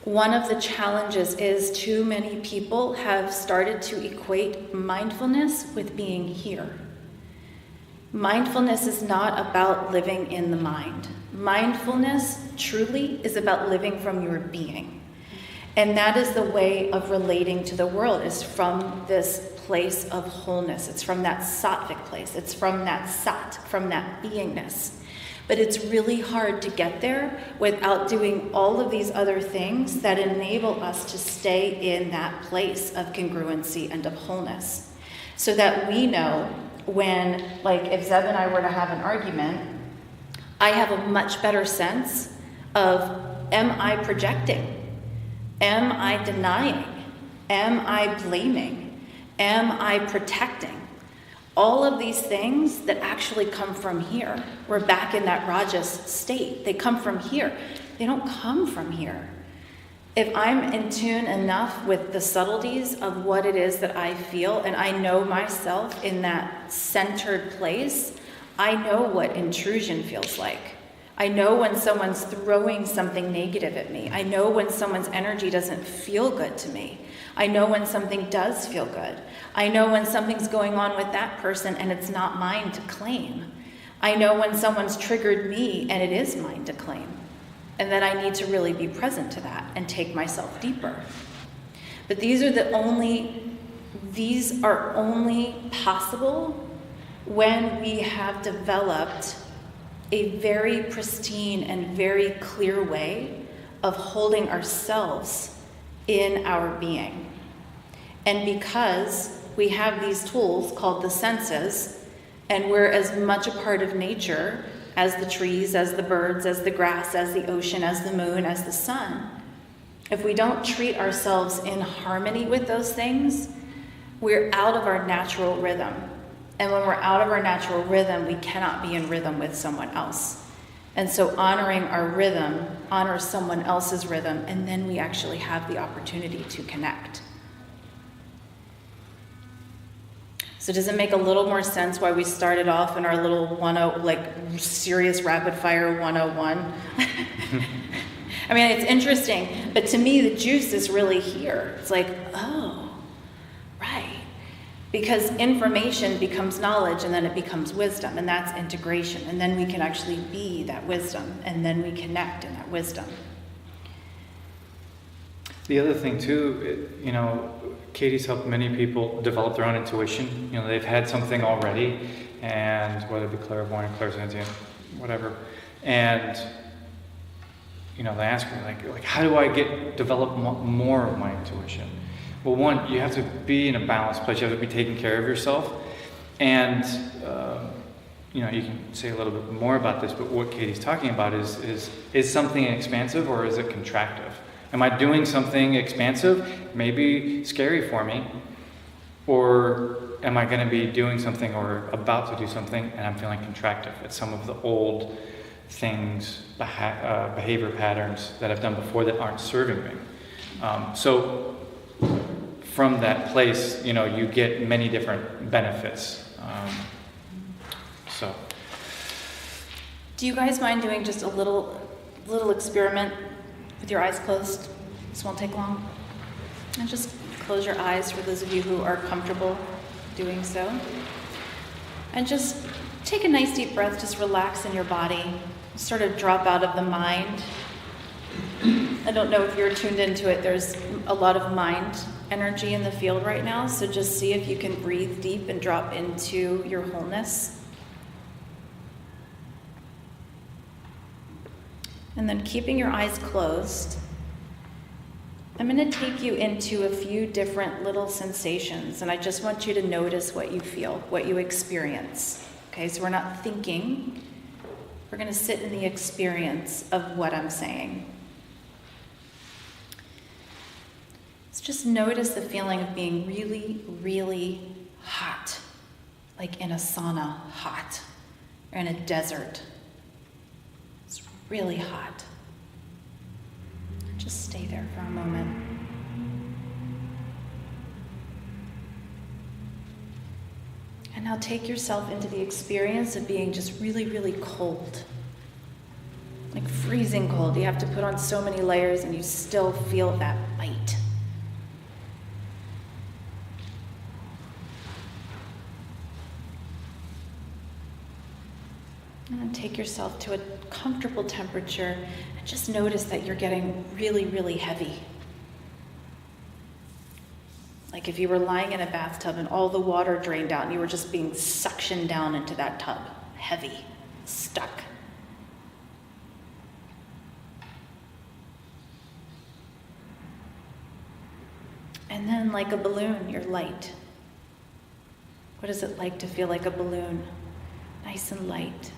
One of the challenges is too many people have started to equate mindfulness with being here. Mindfulness is not about living in the mind. Mindfulness truly is about living from your being. And that is the way of relating to the world, is from this place of wholeness. It's from that sattvic place. It's from that sat, from that beingness. But it's really hard to get there without doing all of these other things that enable us to stay in that place of congruency and of wholeness. So that we know when, like if Zeb and I were to have an argument, I have a much better sense of, am I projecting? Am I denying? Am I blaming? Am I protecting? All of these things that actually come from here. We're back in that Rajas state. They come from here. They don't come from here. If I'm in tune enough with the subtleties of what it is that I feel, and I know myself in that centered place, I know what intrusion feels like. I know when someone's throwing something negative at me. I know when someone's energy doesn't feel good to me. I know when something does feel good. I know when something's going on with that person and it's not mine to claim. I know when someone's triggered me and it is mine to claim. And that I need to really be present to that and take myself deeper. But these are only possible when we have developed a very pristine and very clear way of holding ourselves in our being. And because we have these tools called the senses, and we're as much a part of nature as the trees, as the birds, as the grass, as the ocean, as the moon, as the sun, if we don't treat ourselves in harmony with those things, we're out of our natural rhythm. And when we're out of our natural rhythm, we cannot be in rhythm with someone else. And so honoring our rhythm honors someone else's rhythm, and then we actually have the opportunity to connect. So does it make a little more sense why we started off in our little serious rapid fire 101? I mean, it's interesting, but to me, the juice is really here. It's like, oh, right. Because information becomes knowledge, and then it becomes wisdom, and that's integration. And then we can actually be that wisdom, and then we connect in that wisdom. The other thing too, Katy's helped many people develop their own intuition. They've had something already, and whether it be clairvoyant, clairsentient, whatever. And, they ask me, like, how do I develop more of my intuition? Well, one, you have to be in a balanced place. You have to be taking care of yourself. And, you can say a little bit more about this, but what Katy's talking about is something expansive or is it contractive? Am I doing something expansive, maybe scary for me? Or am I going to be doing something or about to do something and I'm feeling contractive? It's some of the old things, behavior patterns that I've done before that aren't serving me. So from that place, you get many different benefits. Do you guys mind doing just a little experiment with your eyes closed? This won't take long. And just close your eyes for those of you who are comfortable doing so. And just take a nice deep breath, just relax in your body, sort of drop out of the mind. I don't know if you're tuned into it. There's a lot of mind energy in the field right now, so just see if you can breathe deep and drop into your wholeness. And then keeping your eyes closed, I'm going to take you into a few different little sensations, and I just want you to notice what you feel, what you experience. Okay, so we're not thinking. We're going to sit in the experience of what I'm saying. So just notice the feeling of being really, really hot, like in a sauna, hot, or in a desert. It's really hot. Just stay there for a moment. And now take yourself into the experience of being just really, really cold. Like freezing cold. You have to put on so many layers and you still feel that bite. And then take yourself to a comfortable temperature and just notice that you're getting really, really heavy. Like if you were lying in a bathtub and all the water drained out and you were just being suctioned down into that tub, heavy, stuck. And then like a balloon, you're light. What is it like to feel like a balloon? Nice and light.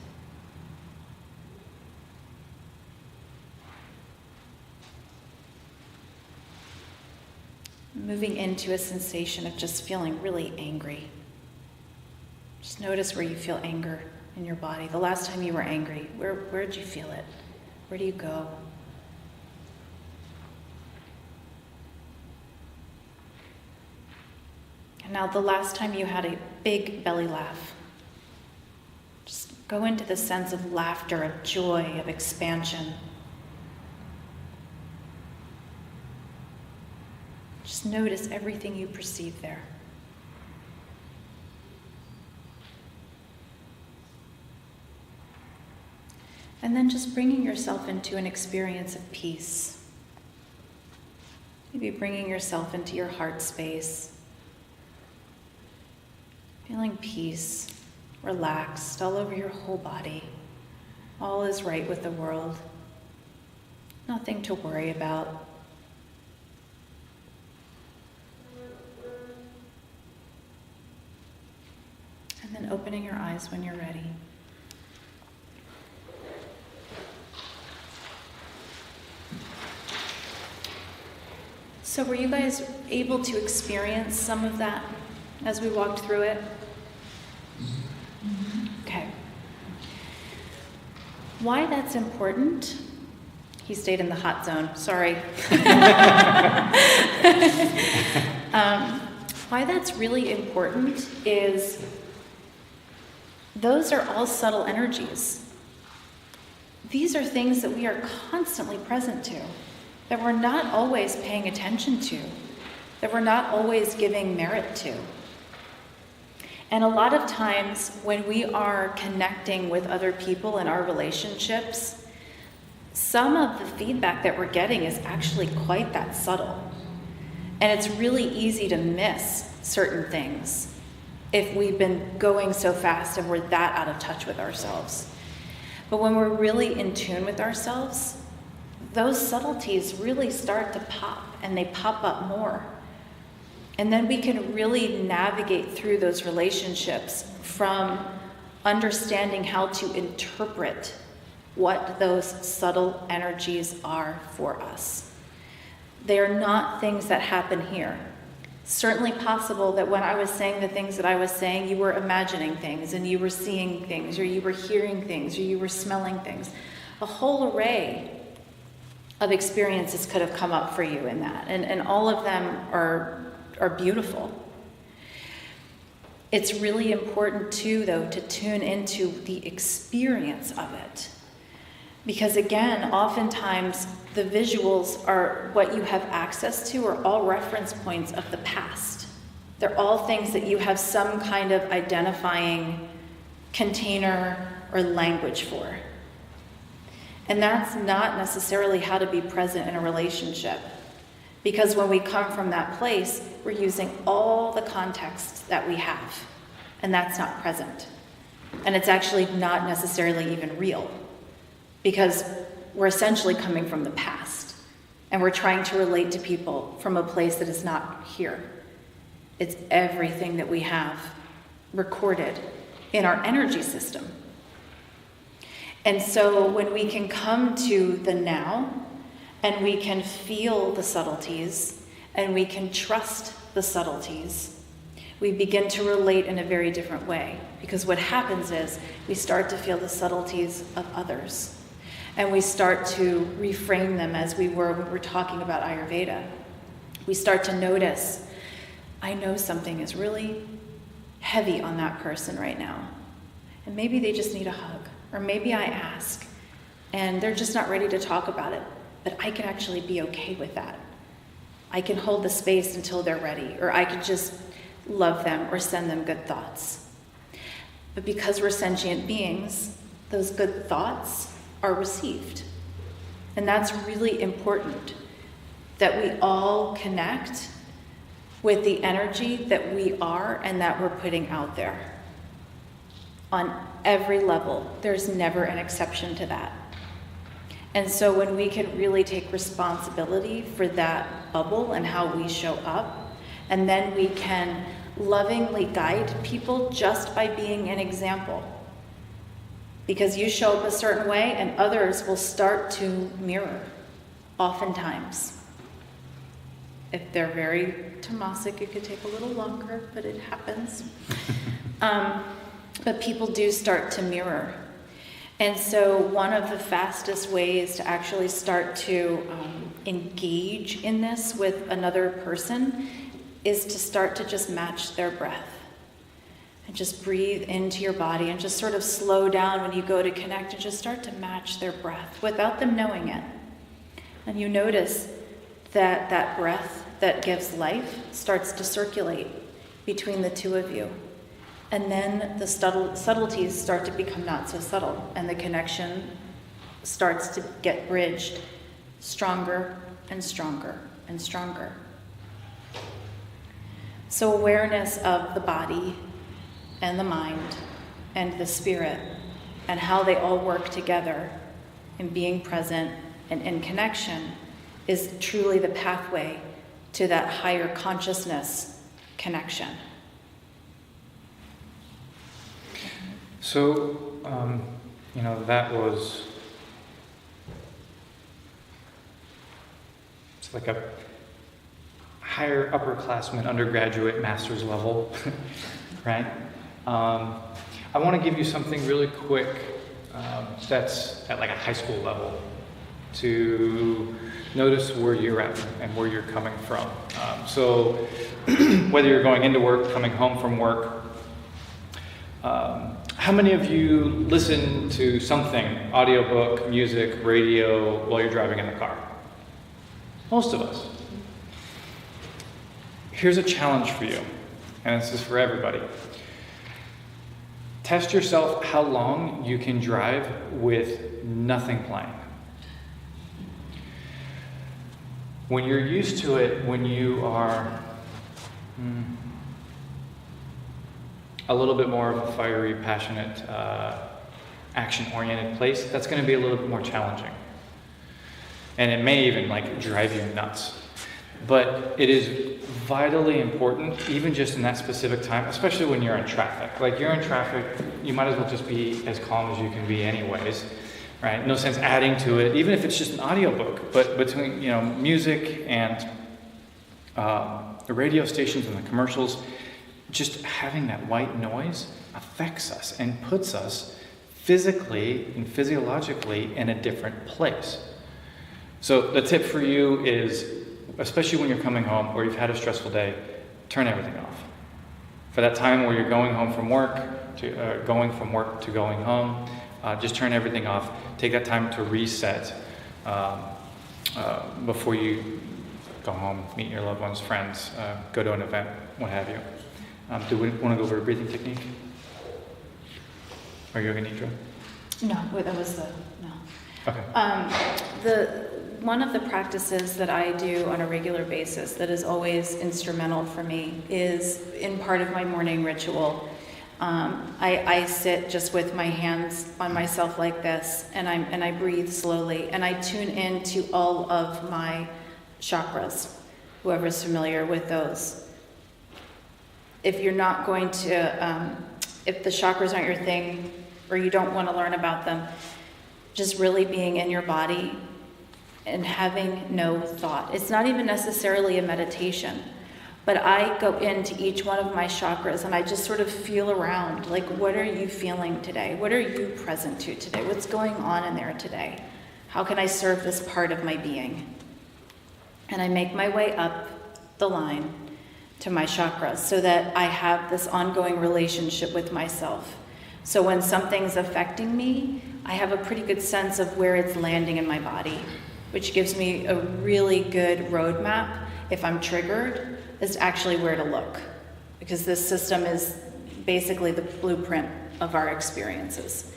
Moving into a sensation of just feeling really angry. Just notice where you feel anger in your body. The last time you were angry, where did you feel it? Where do you go? And now the last time you had a big belly laugh. Just go into the sense of laughter, of joy, of expansion. Just notice everything you perceive there. And then just bringing yourself into an experience of peace. Maybe bringing yourself into your heart space. Feeling peace, relaxed all over your whole body. All is right with the world. Nothing to worry about. And then opening your eyes when you're ready. So were you guys able to experience some of that as we walked through it? Okay. Why that's important? He stayed in the hot zone, sorry. Why that's really important is those are all subtle energies. These are things that we are constantly present to, that we're not always paying attention to, that we're not always giving merit to. And a lot of times when we are connecting with other people in our relationships, some of the feedback that we're getting is actually quite that subtle. And it's really easy to miss certain things if we've been going so fast and we're that out of touch with ourselves. But when we're really in tune with ourselves, those subtleties really start to pop, and they pop up more. And then we can really navigate through those relationships from understanding how to interpret what those subtle energies are for us. They are not things that happen here. Certainly possible that when I was saying the things that I was saying, you were imagining things, and you were seeing things, or you were hearing things, or you were smelling things. A whole array of experiences could have come up for you in that, and all of them are beautiful. It's really important too, though, to tune into the experience of it. Because again, oftentimes the visuals are what you have access to are all reference points of the past. They're all things that you have some kind of identifying container or language for. And that's not necessarily how to be present in a relationship. Because when we come from that place, we're using all the context that we have. And that's not present. And it's actually not necessarily even real. Because we're essentially coming from the past. And we're trying to relate to people from a place that is not here. It's everything that we have recorded in our energy system. And so when we can come to the now, and we can feel the subtleties, and we can trust the subtleties, we begin to relate in a very different way. Because what happens is we start to feel the subtleties of others. And we start to reframe them as we were when we were talking about Ayurveda. We start to notice, I know something is really heavy on that person right now. And maybe they just need a hug. Or maybe I ask, and they're just not ready to talk about it. But I can actually be okay with that. I can hold the space until they're ready, or I can just love them or send them good thoughts. But because we're sentient beings, those good thoughts are received. And that's really important, that we all connect with the energy that we are and that we're putting out there. On every level, there's never an exception to that. And so when we can really take responsibility for that bubble and how we show up, and then we can lovingly guide people just by being an example. Because you show up a certain way and others will start to mirror, oftentimes. If they're very Tamasic, it could take a little longer, but it happens. But people do start to mirror. And so one of the fastest ways to actually start to engage in this with another person is to start to just match their breath. And just breathe into your body and just sort of slow down when you go to connect and just start to match their breath without them knowing it. And you notice that that breath that gives life starts to circulate between the two of you. And then the subtleties start to become not so subtle, and the connection starts to get bridged stronger and stronger and stronger. So awareness of the body and the mind and the spirit and how they all work together in being present and in connection is truly the pathway to that higher consciousness connection. So, that was, it's like a higher upperclassman, undergraduate, master's level, right? I want to give you something really quick that's at like a high school level to notice where you're at and where you're coming from. So whether you're going into work, coming home from work, how many of you listen to something, audiobook, music, radio, while you're driving in the car? Most of us. Here's a challenge for you, and this is for everybody. Test yourself how long you can drive with nothing playing. When you're used to it, when you are a little bit more of a fiery, passionate, action-oriented place, that's going to be a little bit more challenging. And it may even drive you nuts. But it is vitally important, even just in that specific time, especially when you're in traffic. Like you're in traffic, you might as well just be as calm as you can be anyways, right? No sense adding to it, even if it's just an audiobook. But between music and the radio stations and the commercials, just having that white noise affects us and puts us physically and physiologically in a different place. So the tip for you is, especially when you're coming home or you've had a stressful day, turn everything off. For that time where you're going home from work, going from work to going home, just turn everything off. Take that time to reset before you go home, meet your loved ones, friends, go to an event, what have you. Do we want to go over a breathing technique? Or yoga nidra? No, that was no. Okay. One of the practices that I do on a regular basis that is always instrumental for me is in part of my morning ritual. I sit just with my hands on myself like this, and I breathe slowly, and I tune into all of my chakras, whoever's familiar with those. If you're not going to, if the chakras aren't your thing, or you don't want to learn about them, just really being in your body and having no thought. It's not even necessarily a meditation, but I go into each one of my chakras and I just sort of feel around, like, what are you feeling today? What are you present to today? What's going on in there today? How can I serve this part of my being? And I make my way up the line to my chakras so that I have this ongoing relationship with myself. So when something's affecting me, I have a pretty good sense of where it's landing in my body, which gives me a really good roadmap, if I'm triggered, as to actually where to look. Because this system is basically the blueprint of our experiences.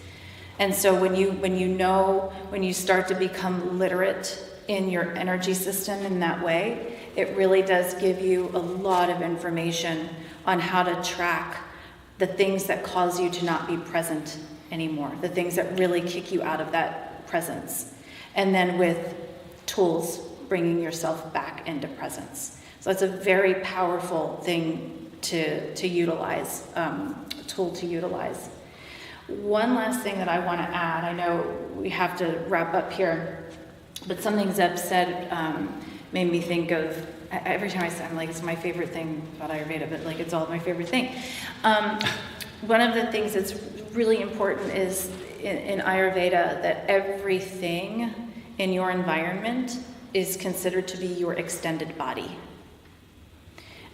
And so when you start to become literate in your energy system in that way, it really does give you a lot of information on how to track the things that cause you to not be present anymore, the things that really kick you out of that presence. And then with tools, bringing yourself back into presence. So it's a very powerful thing to utilize, tool to utilize. One last thing that I want to add, I know we have to wrap up here, but something Zeb said made me think of, every time I say, I'm like, it's my favorite thing about Ayurveda, but like it's all my favorite thing. One of the things that's really important is in Ayurveda that everything in your environment is considered to be your extended body.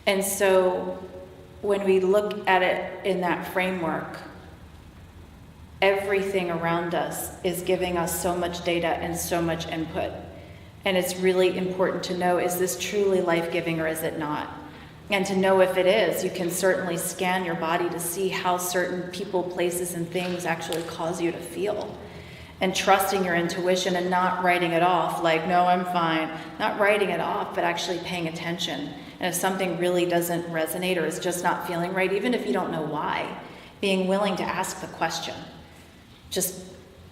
And so when we look at it in that framework, everything around us is giving us so much data and so much input. And it's really important to know, is this truly life-giving or is it not? And to know if it is, you can certainly scan your body to see how certain people, places, and things actually cause you to feel. And trusting your intuition and not writing it off like, no, I'm fine. Not writing it off, but actually paying attention. And if something really doesn't resonate or is just not feeling right, even if you don't know why, being willing to ask the question. Just,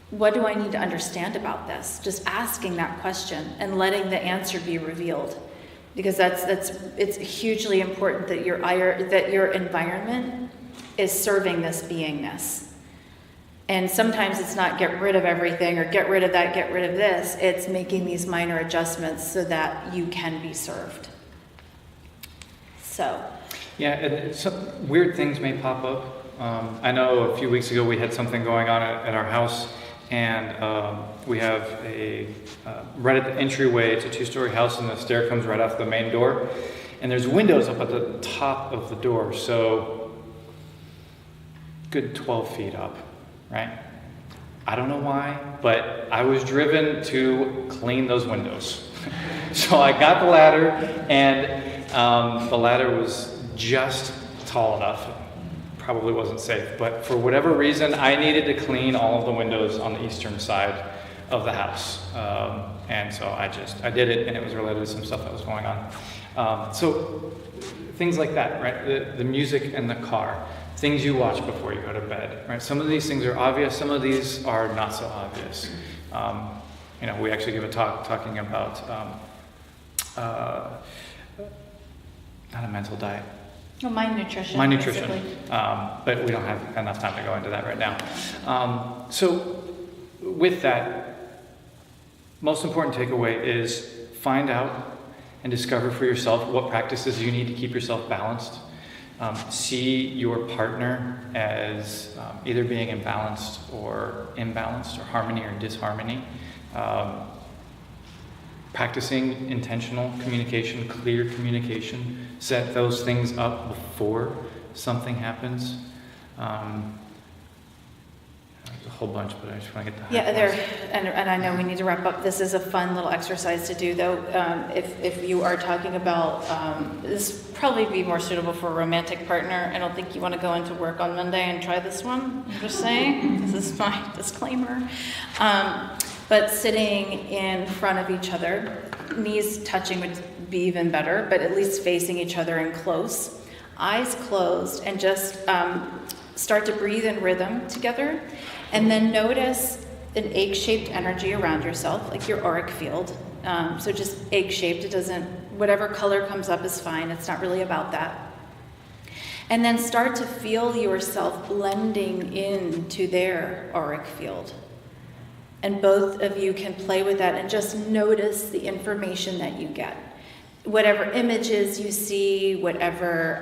what do I need to understand about this? Just asking that question and letting the answer be revealed. Because it's hugely important that your environment is serving this beingness. And sometimes it's not get rid of everything or get rid of that, get rid of this. It's making these minor adjustments so that you can be served. So. Yeah, and some weird things may pop up. I know a few weeks ago we had something going on at our house, and we have right at the entryway, it's a 2-story house, and the stair comes right off the main door. And there's windows up at the top of the door, so good 12 feet up, right? I don't know why, but I was driven to clean those windows. So I got the ladder, and the ladder was just tall enough. Probably wasn't safe, but for whatever reason, I needed to clean all of the windows on the eastern side of the house. And so I did it, and it was related to some stuff that was going on. So things like that, right? The music in the car, things you watch before you go to bed, right? Some of these things are obvious, some of these are not so obvious. We actually give a talk talking about not a mental diet. Well, mind nutrition. Mind nutrition, but we don't have enough time to go into that right now. So with that, most important takeaway is find out and discover for yourself what practices you need to keep yourself balanced. See your partner as either being imbalanced or harmony or disharmony. Practicing intentional communication, clear communication, set those things up before something happens. There's a whole bunch, but I just want to get the high points. And I know we need to wrap up. This is a fun little exercise to do, though. If you are talking about, this would probably be more suitable for a romantic partner. I don't think you want to go into work on Monday and try this one. I'm just saying. This is my disclaimer. But sitting in front of each other, knees touching would be even better, but at least facing each other and close. Eyes closed, and just start to breathe in rhythm together. And then notice an egg-shaped energy around yourself, like your auric field. So just egg-shaped, whatever color comes up is fine. It's not really about that. And then start to feel yourself blending into their auric field. And both of you can play with that and just notice the information that you get. Whatever images you see, whatever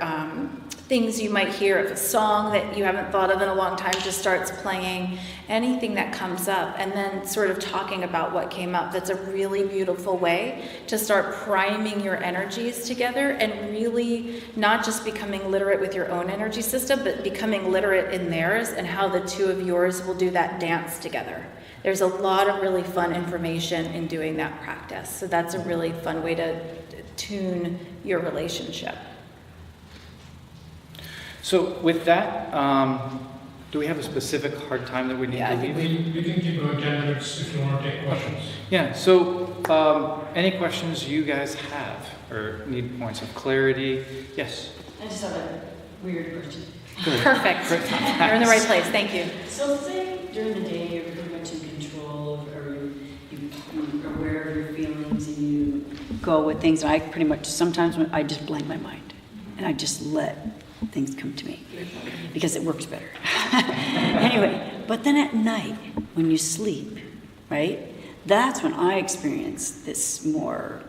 things you might hear, if a song that you haven't thought of in a long time just starts playing, anything that comes up, and then sort of talking about what came up. That's a really beautiful way to start priming your energies together and really not just becoming literate with your own energy system, but becoming literate in theirs and how the two of yours will do that dance together. There's a lot of really fun information in doing that practice. So that's a really fun way to tune your relationship. So with that, Do we have a specific hard time that we need Yeah, to I think leave? We can keep about 10 minutes if you want to take questions. Yeah, so any questions you guys have or need points of clarity? Yes. I just have a weird question. Good. Perfect. You're in the right place. Thank you. So say during the day you're pretty much in control, or you're aware of your feelings and you go with things. I pretty much, sometimes when I just blank my mind and I just let things come to me because it works better. Anyway, but then at night when you sleep, right, that's when I experience this more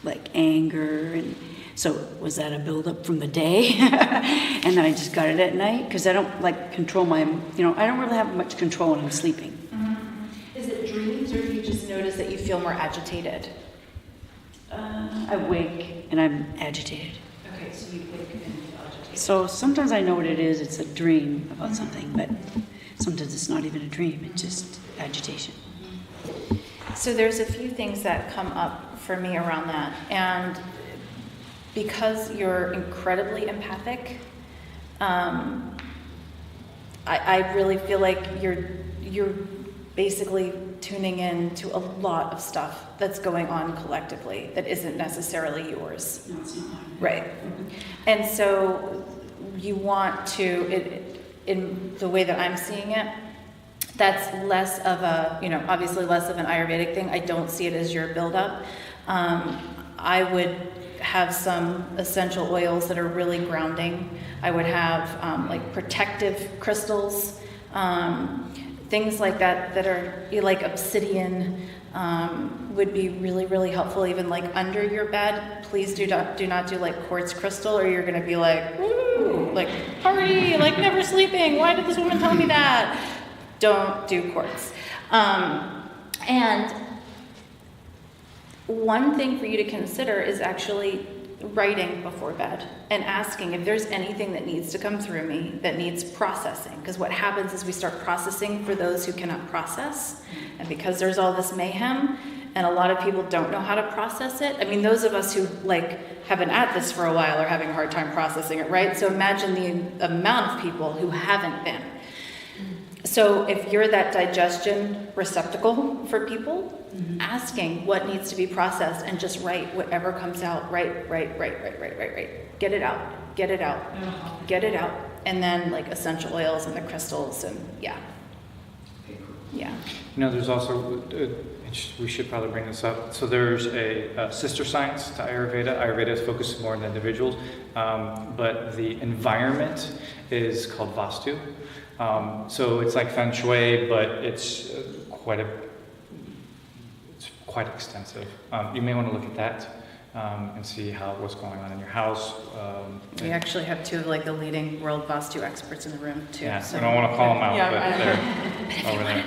like anger. And so was that a buildup from the day? And then I just got it at night? Because I don't like control my, I don't really have much control when I'm sleeping. Is it dreams, or do you just notice that you feel more agitated? I wake and I'm agitated. Okay, so you wake and feel agitated. So sometimes I know what it is. It's a dream about something, but sometimes it's not even a dream. It's just agitation. So there's a few things that come up for me around that, and because you're incredibly empathic, I really feel like you're basically tuning in to a lot of stuff that's going on collectively that isn't necessarily yours. No, it's not. Right. And so you want to, in the way that I'm seeing it, that's less of a, obviously less of an Ayurvedic thing. I don't see it as your buildup. I would have some essential oils that are really grounding. I would have like protective crystals, things like that are like obsidian, would be really, really helpful. Even like under your bed, please do not do like quartz crystal, or you're gonna be like, woo, like party, like never sleeping. Why did this woman tell me that? Don't do quartz. And one thing for you to consider is actually writing before bed and asking if there's anything that needs to come through me that needs processing. Because what happens is we start processing for those who cannot process. And because there's all this mayhem and a lot of people don't know how to process it. I mean, those of us who have been at this for a while are having a hard time processing it, right? So imagine the amount of people who haven't been. So if you're that digestion receptacle for people, asking what needs to be processed and just write whatever comes out, write. Get it out, get it out, get it out. And then like essential oils and the crystals and yeah. There's also, we should probably bring this up. So there's a sister science to Ayurveda. Ayurveda is focused more on individuals, but the environment is called Vastu. So it's like Feng Shui, but it's quite extensive. You may want to look at that and see what's going on in your house. We actually have two of like the leading world Vastu experts in the room too. Yeah, so. I don't want to call them out, Yeah, but they're over there.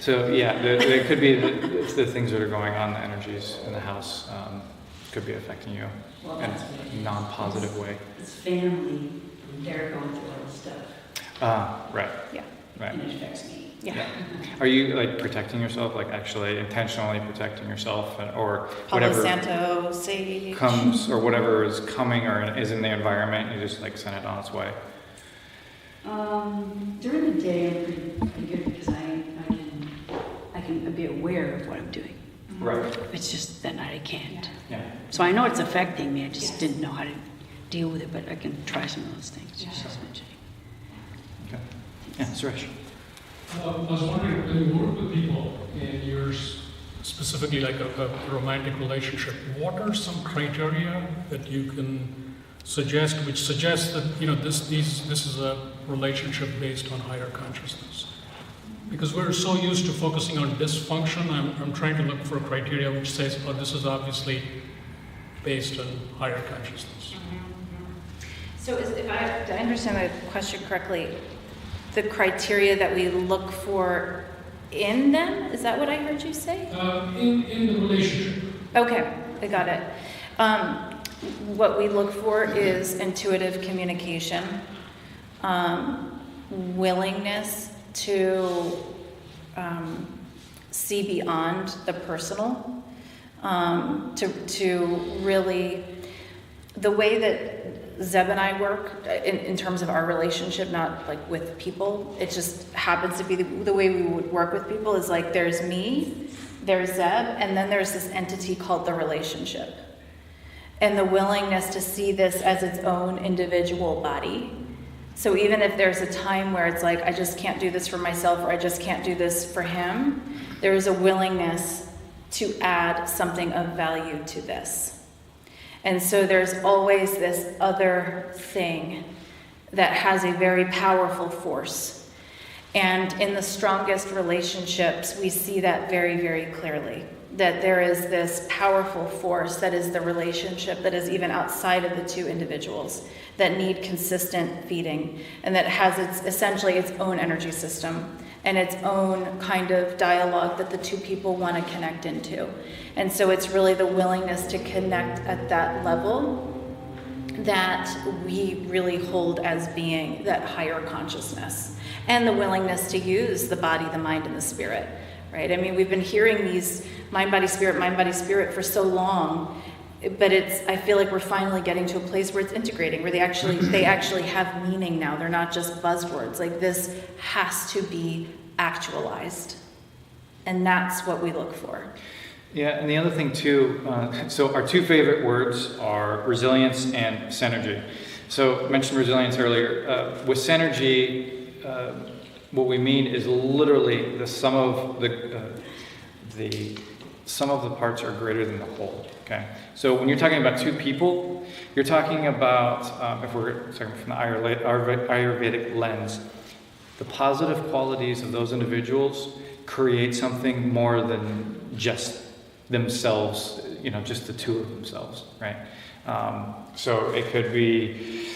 So yeah, there could be the things that are going on, the energies in the house could be affecting you in a non-positive way. It's family, and they're going through all this stuff. Right. Yeah. Right. And it affects me. Yeah. Are you like protecting yourself, like actually intentionally protecting yourself, or Palo whatever Santo, sage. comes or whatever is coming or is in the environment, you just like send it on its way? During the day, I'm pretty good because I can be aware of what I'm doing. Right. It's just that night I can't. Yeah. So I know it's affecting me. I just didn't know how to deal with it, but I can try some of those things she's mentioning. Okay. Yeah, Suresh. I was wondering, when you work with people in yours, specifically like a romantic relationship, what are some criteria that you can suggest, which suggests that this is a relationship based on higher consciousness? Because we're so used to focusing on dysfunction, I'm trying to look for a criteria which says, oh, this is obviously based on higher consciousness. So if I understand the question correctly, the criteria that we look for in them, is that what I heard you say? In the relationship. Okay, I got it. What we look for is intuitive communication, willingness to see beyond the personal, to really, the way that Zeb and I work in terms of our relationship, not like with people. It just happens to be the way we would work with people is like there's me, there's Zeb, and then there's this entity called the relationship. And the willingness to see this as its own individual body. So even if there's a time where it's like, I just can't do this for myself or I just can't do this for him, there is a willingness to add something of value to this. And so there's always this other thing that has a very powerful force. And in the strongest relationships, we see that very, very clearly. That there is this powerful force that is the relationship that is even outside of the two individuals that need consistent feeding and that has essentially its own energy system and its own kind of dialogue that the two people want to connect into. And so it's really the willingness to connect at that level that we really hold as being that higher consciousness, and the willingness to use the body, the mind, and the spirit, right? I mean, we've been hearing these mind, body, spirit for so long, but I feel like we're finally getting to a place where it's integrating, where they actually have meaning now. They're not just buzzwords. Like, this has to be actualized, and that's what we look for. Yeah, and the other thing too, so our two favorite words are resilience and synergy. So I mentioned resilience earlier. With synergy, what we mean is literally the sum of the sum of the parts are greater than the whole. Okay, so when you're talking about two people, you're talking about, if we're talking from the Ayurvedic lens, the positive qualities of those individuals create something more than just themselves, just the two of themselves, right? So it could be,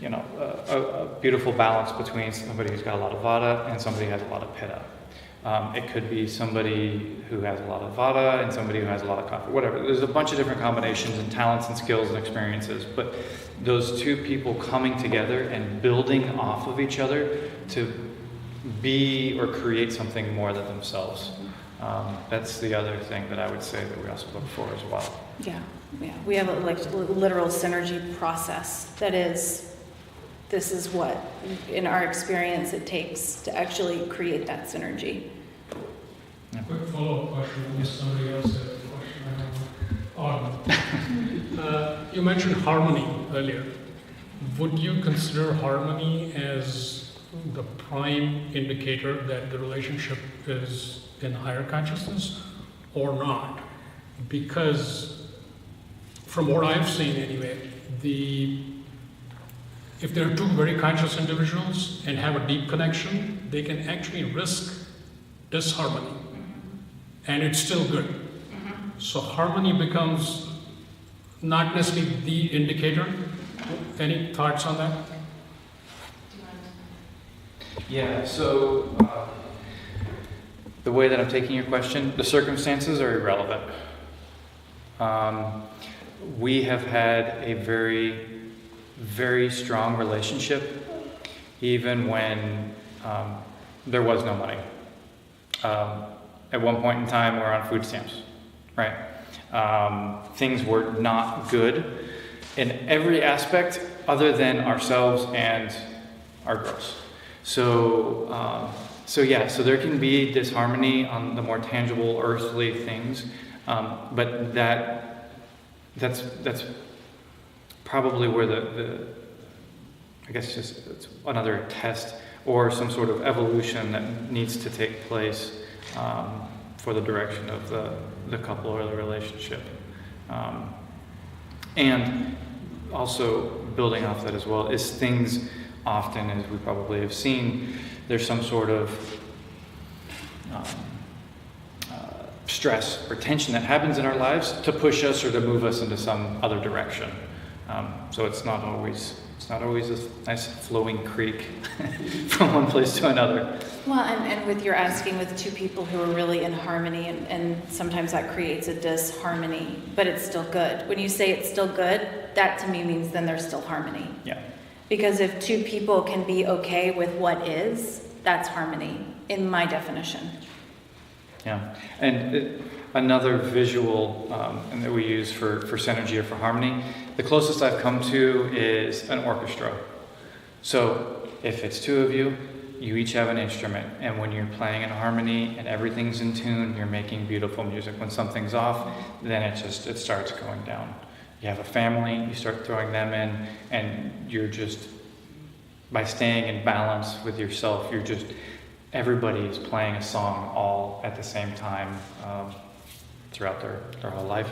a beautiful balance between somebody who's got a lot of vata and somebody who has a lot of pitta. It could be somebody who has a lot of vata and somebody who has a lot of kapha, whatever. There's a bunch of different combinations and talents and skills and experiences, but those two people coming together and building off of each other to be or create something more than themselves. That's the other thing that I would say that we also look for as well. Yeah. We have a literal synergy process that this is what, in our experience, it takes to actually create that synergy. Yeah. Quick follow-up question, unless somebody else has a question. You mentioned harmony earlier. Would you consider harmony as the prime indicator that the relationship is in higher consciousness or not? Because from what I've seen anyway, if there are two very conscious individuals and have a deep connection, they can actually risk disharmony, and it's still good. Mm-hmm. So harmony becomes not necessarily the indicator. Any thoughts on that? Yeah, so the way that I'm taking your question, the circumstances are irrelevant. We have had a very, very strong relationship even when there was no money. At one point in time, we were on food stamps, right? Things were not good in every aspect other than ourselves and our girls. So there can be disharmony on the more tangible, earthly things, but that's probably where I guess just it's another test or some sort of evolution that needs to take place for the direction of the couple or the relationship. And also building off that as well is things often, as we probably have seen, there's some sort of stress or tension that happens in our lives to push us or to move us into some other direction. So it's not always a nice flowing creek from one place to another. Well, and with your asking with two people who are really in harmony, and sometimes that creates a disharmony, but it's still good. When you say it's still good, that to me means then there's still harmony. Yeah. Because if two people can be okay with what is, that's harmony, in my definition. Yeah, and another visual and that we use for synergy or for harmony The closest I've come to is an orchestra. So if it's two of you, you each have an instrument, and when you're playing in harmony and everything's in tune, you're making beautiful music. When something's off, then it starts going down. You have a family, you start throwing them in, and you're just, by staying in balance with yourself, everybody is playing a song all at the same time throughout their whole life.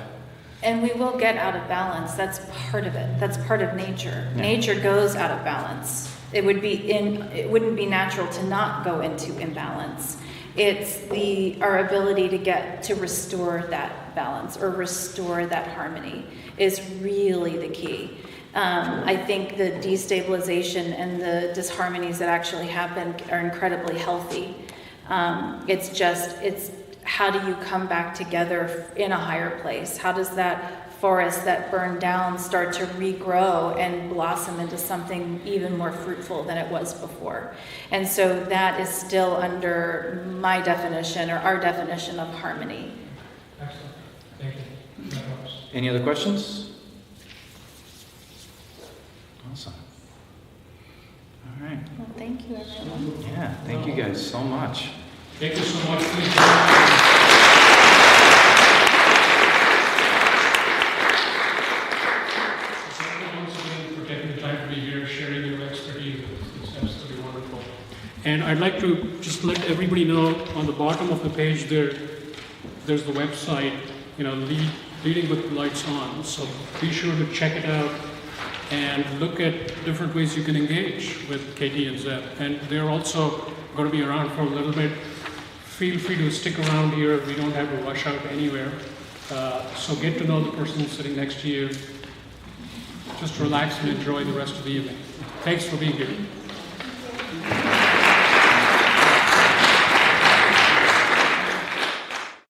And we will get out of balance. That's part of it. That's part of nature. Yeah. Nature goes out of balance. It wouldn't be natural to not go into imbalance. It's our ability to restore that balance or restore that harmony is really the key. I think the destabilization and the disharmonies that actually happen are incredibly healthy. It's how do you come back together in a higher place? How does that forest that burned down start to regrow and blossom into something even more fruitful than it was before? And so that is still under my definition or our definition of harmony. Excellent. Thank you. That helps. Any other questions? Awesome. All right. Well, thank you, everyone. Yeah, thank you guys so much. Thank you so much for your time. And I'd like to just let everybody know on the bottom of the page there's the website, Leading with Lights On. So be sure to check it out and look at different ways you can engage with Katy and Zeb. And they're also going to be around for a little bit. Feel free to stick around here. We don't have to rush out anywhere. So get to know the person sitting next to you. Just relax and enjoy the rest of the evening. Thanks for being here.